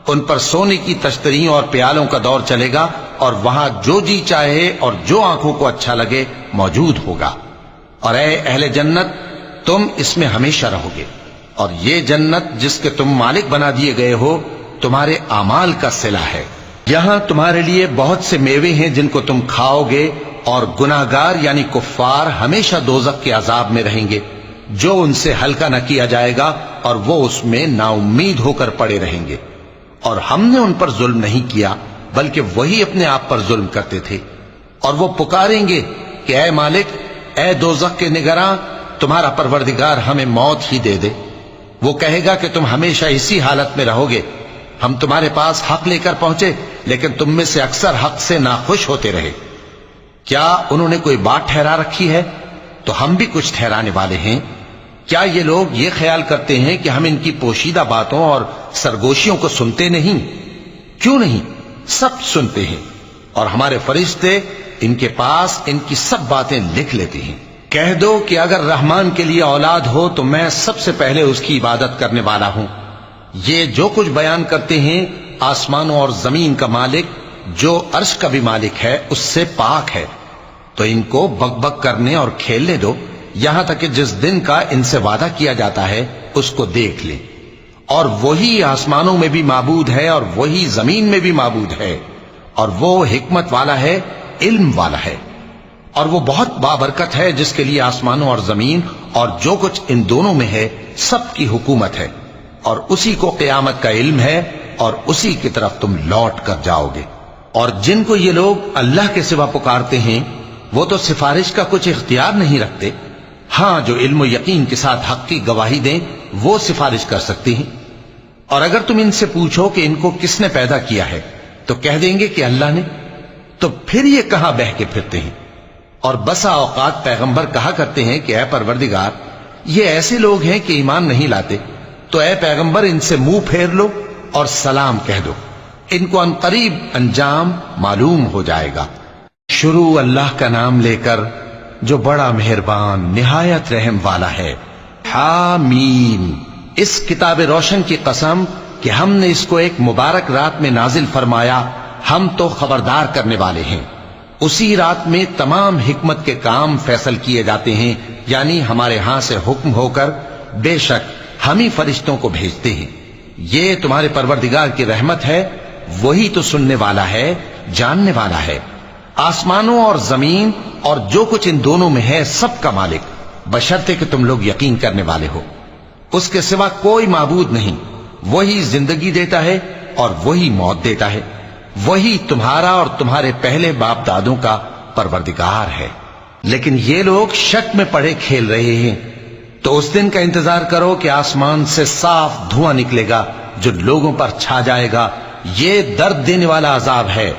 ان پر سونے کی تشتریوں اور پیالوں کا دور چلے گا، اور وہاں جو جی چاہے اور جو آنکھوں کو اچھا لگے موجود ہوگا۔ اور اے اہل جنت، تم اس میں ہمیشہ رہو گے، اور یہ جنت جس کے تم مالک بنا دیے گئے ہو تمہارے اعمال کا صلہ ہے۔ یہاں تمہارے لیے بہت سے میوے ہیں جن کو تم کھاؤ گے، اور گناہگار یعنی کفار ہمیشہ دوزخ کے عذاب میں رہیں گے، جو ان سے ہلکا نہ کیا جائے گا، اور وہ اس میں نا امید ہو کر پڑے رہیں گے۔ اور ہم نے ان پر ظلم نہیں کیا بلکہ وہی اپنے آپ پر ظلم کرتے تھے۔ اور وہ پکاریں گے کہ اے مالک، اے دوزخ کے نگراں، تمہارا پروردگار ہمیں موت ہی دے دے۔ وہ کہے گا کہ تم ہمیشہ اسی حالت میں رہو گے، ہم تمہارے پاس حق لے کر پہنچے لیکن تم میں سے اکثر حق سے ناخوش ہوتے رہے۔ کیا انہوں نے کوئی بات ٹھہرا رکھی ہے؟ تو ہم بھی کچھ ٹھہرانے والے ہیں۔ کیا یہ لوگ یہ خیال کرتے ہیں کہ ہم ان کی پوشیدہ باتوں اور سرگوشیوں کو سنتے نہیں؟ کیوں نہیں، سب سنتے ہیں، اور ہمارے فرشتے ان کے پاس ان کی سب باتیں لکھ لیتے ہیں۔ کہہ دو کہ اگر رحمان کے لیے اولاد ہو تو میں سب سے پہلے اس کی عبادت کرنے والا ہوں۔ یہ جو کچھ بیان کرتے ہیں آسمانوں اور زمین کا مالک جو عرش کا بھی مالک ہے اس سے پاک ہے، تو ان کو بک بک کرنے اور کھیلنے دو، یہاں تک کہ جس دن کا ان سے وعدہ کیا جاتا ہے اس کو دیکھ لیں۔ اور وہی آسمانوں میں بھی معبود ہے اور وہی زمین میں بھی معبود ہے، اور وہ حکمت والا ہے، علم والا ہے، اور وہ بہت بابرکت ہے جس کے لیے آسمانوں اور زمین اور جو کچھ ان دونوں میں ہے سب کی حکومت ہے، اور اسی کو قیامت کا علم ہے، اور اسی کی طرف تم لوٹ کر جاؤ گے۔ اور جن کو یہ لوگ اللہ کے سوا پکارتے ہیں وہ تو سفارش کا کچھ اختیار نہیں رکھتے، ہاں جو علم و یقین کے ساتھ حق کی گواہی دیں وہ سفارش کر سکتے ہیں۔ اور اگر تم ان سے پوچھو کہ ان کو کس نے پیدا کیا ہے تو کہہ دیں گے کہ اللہ نے، تو پھر یہ کہاں بہہ کے پھرتے ہیں؟ اور بسا اوقات پیغمبر کہا کرتے ہیں کہ اے پروردگار، یہ ایسے لوگ ہیں کہ ایمان نہیں لاتے، تو اے پیغمبر ان سے منہ پھیر لو اور سلام کہہ دو، ان کو عنقریب انجام معلوم ہو جائے گا۔ شروع اللہ کا نام لے کر جو بڑا مہربان نہایت رحم والا ہے۔ حامیم، اس کتاب روشن کی قسم کہ ہم نے اس کو ایک مبارک رات میں نازل فرمایا، ہم تو خبردار کرنے والے ہیں۔ اسی رات میں تمام حکمت کے کام فیصل کیے جاتے ہیں، یعنی ہمارے ہاں سے حکم ہو کر بے شک ہم ہی فرشتوں کو بھیجتے ہیں۔ یہ تمہارے پروردگار کی رحمت ہے، وہی تو سننے والا ہے، جاننے والا ہے۔ آسمانوں اور زمین اور جو کچھ ان دونوں میں ہے سب کا مالک، بشرطے کہ تم لوگ یقین کرنے والے ہو۔ اس کے سوا کوئی معبود نہیں، وہی زندگی دیتا ہے اور وہی موت دیتا ہے، وہی تمہارا اور تمہارے پہلے باپ دادوں کا پروردگار ہے۔ لیکن یہ لوگ شک میں پڑے کھیل رہے ہیں۔ تو اس دن کا انتظار کرو کہ آسمان سے صاف دھواں نکلے گا جو لوگوں پر چھا جائے گا، یہ درد دینے والا عذاب ہے۔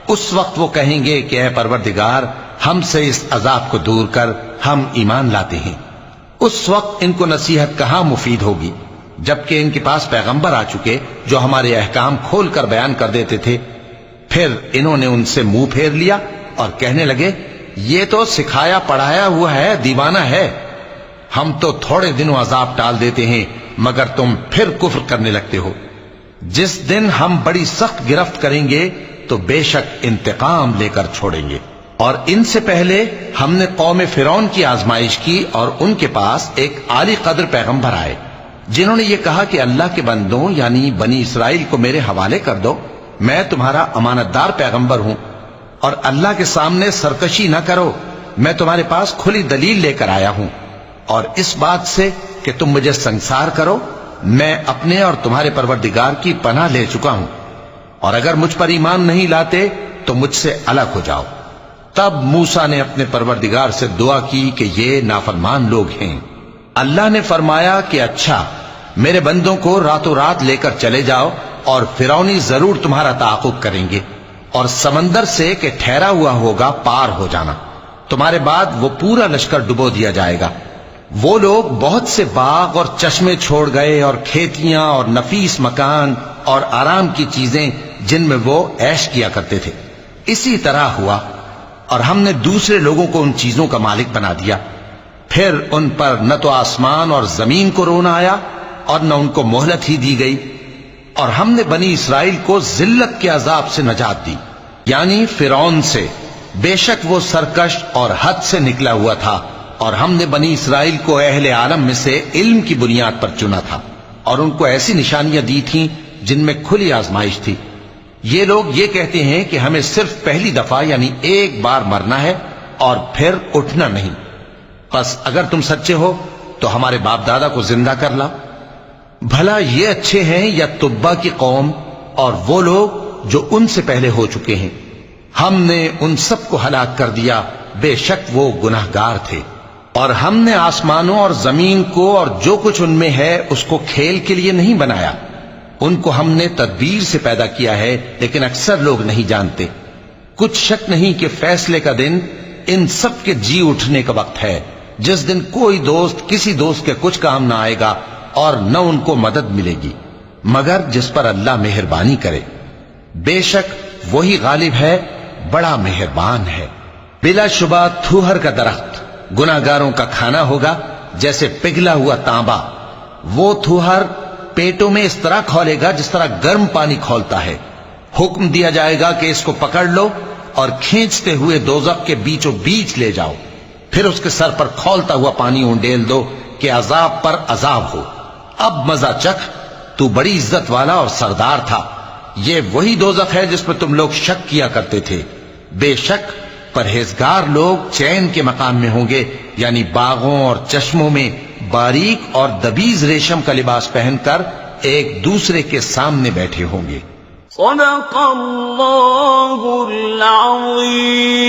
اس وقت وہ کہیں گے کہ اے پروردگار، ہم سے اس عذاب کو دور کر، ہم ایمان لاتے ہیں۔ اس وقت ان کو نصیحت کہاں مفید ہوگی، جبکہ ان کے پاس پیغمبر آ چکے جو ہمارے احکام کھول کر بیان کر دیتے تھے۔ پھر انہوں نے ان سے منہ پھیر لیا اور کہنے لگے یہ تو سکھایا پڑھایا ہوا ہے، دیوانہ ہے، ہم تو تھوڑے دنوں عذاب ٹال دیتے ہیں مگر تم پھر کفر کرنے لگتے ہو۔ جس دن ہم بڑی سخت گرفت کریں گے تو بے شک انتقام لے کر چھوڑیں گے۔ اور ان سے پہلے ہم نے قوم فرعون کی آزمائش کی اور ان کے پاس ایک عالی قدر پیغمبر آئے جنہوں نے یہ کہا کہ اللہ کے بندوں یعنی بنی اسرائیل کو میرے حوالے کر دو، میں تمہارا امانت دار پیغمبر ہوں، اور اللہ کے سامنے سرکشی نہ کرو، میں تمہارے پاس کھلی دلیل لے کر آیا ہوں، اور اس بات سے کہ تم مجھے سنسار کرو میں اپنے اور تمہارے پروردگار کی پناہ لے چکا ہوں، اور اگر مجھ پر ایمان نہیں لاتے تو مجھ سے الگ ہو جاؤ۔ تب موسیٰ نے اپنے پروردگار سے دعا کی کہ یہ نافرمان لوگ ہیں۔ اللہ نے فرمایا کہ اچھا، میرے بندوں کو راتوں رات لے کر چلے جاؤ اور فرعونی ضرور تمہارا تعاقب کریں گے، اور سمندر سے کہ ٹھہرا ہوا ہوگا پار ہو جانا، تمہارے بعد وہ پورا لشکر ڈبو دیا جائے گا۔ وہ لوگ بہت سے باغ اور چشمے چھوڑ گئے اور کھیتیاں اور نفیس مکان اور آرام کی چیزیں جن میں وہ عیش کیا کرتے تھے۔ اسی طرح ہوا اور ہم نے دوسرے لوگوں کو ان چیزوں کا مالک بنا دیا۔ پھر ان پر نہ تو آسمان اور زمین کو رونا آیا اور نہ ان کو مہلت ہی دی گئی، اور ہم نے بنی اسرائیل کو ذلت کے عذاب سے نجات دی، یعنی فرعون سے، بے شک وہ سرکش اور حد سے نکلا ہوا تھا، اور ہم نے بنی اسرائیل کو اہل عالم میں سے علم کی بنیاد پر چنا تھا، اور ان کو ایسی نشانیاں دی تھیں جن میں کھلی آزمائش تھی۔ یہ لوگ یہ کہتے ہیں کہ ہمیں صرف پہلی دفعہ یعنی ایک بار مرنا ہے اور پھر اٹھنا نہیں، بس اگر تم سچے ہو تو ہمارے باپ دادا کو زندہ کر لاؤ۔ بھلا یہ اچھے ہیں یا تبا کی قوم اور وہ لوگ جو ان سے پہلے ہو چکے ہیں؟ ہم نے ان سب کو ہلاک کر دیا، بے شک وہ گناہگار تھے۔ اور ہم نے آسمانوں اور زمین کو اور جو کچھ ان میں ہے اس کو کھیل کے لیے نہیں بنایا، ان کو ہم نے تدبیر سے پیدا کیا ہے، لیکن اکثر لوگ نہیں جانتے۔ کچھ شک نہیں کہ فیصلے کا دن ان سب کے جی اٹھنے کا وقت ہے، جس دن کوئی دوست کسی دوست کے کچھ کام نہ آئے گا اور نہ ان کو مدد ملے گی مگر جس پر اللہ مہربانی کرے، بے شک وہی غالب ہے، بڑا مہربان ہے۔ بلا شبہ تھوہر کا درخت گناہگاروں کا کھانا ہوگا، جیسے پگھلا ہوا تانبا۔ وہ تھوہر پیٹوں میں اس طرح کھولے گا جس طرح گرم پانی کھولتا ہے۔ حکم دیا جائے گا کہ اس کو پکڑ لو اور کھینچتے ہوئے دوزخ کے بیچوں بیچ لے جاؤ، پھر اس کے سر پر کھولتا ہوا پانی اونڈیل دو کہ عذاب پر عذاب ہو۔ اب مزہ چکھ، تو بڑی عزت والا اور سردار تھا۔ یہ وہی دوزخ ہے جس پر تم لوگ شک کیا کرتے تھے۔ بے شک پرہیزگار لوگ چین کے مقام میں ہوں گے، یعنی باغوں اور چشموں میں باریک اور دبیز ریشم کا لباس پہن کر ایک دوسرے کے سامنے بیٹھے ہوں گے۔ صدق اللہ العظیم۔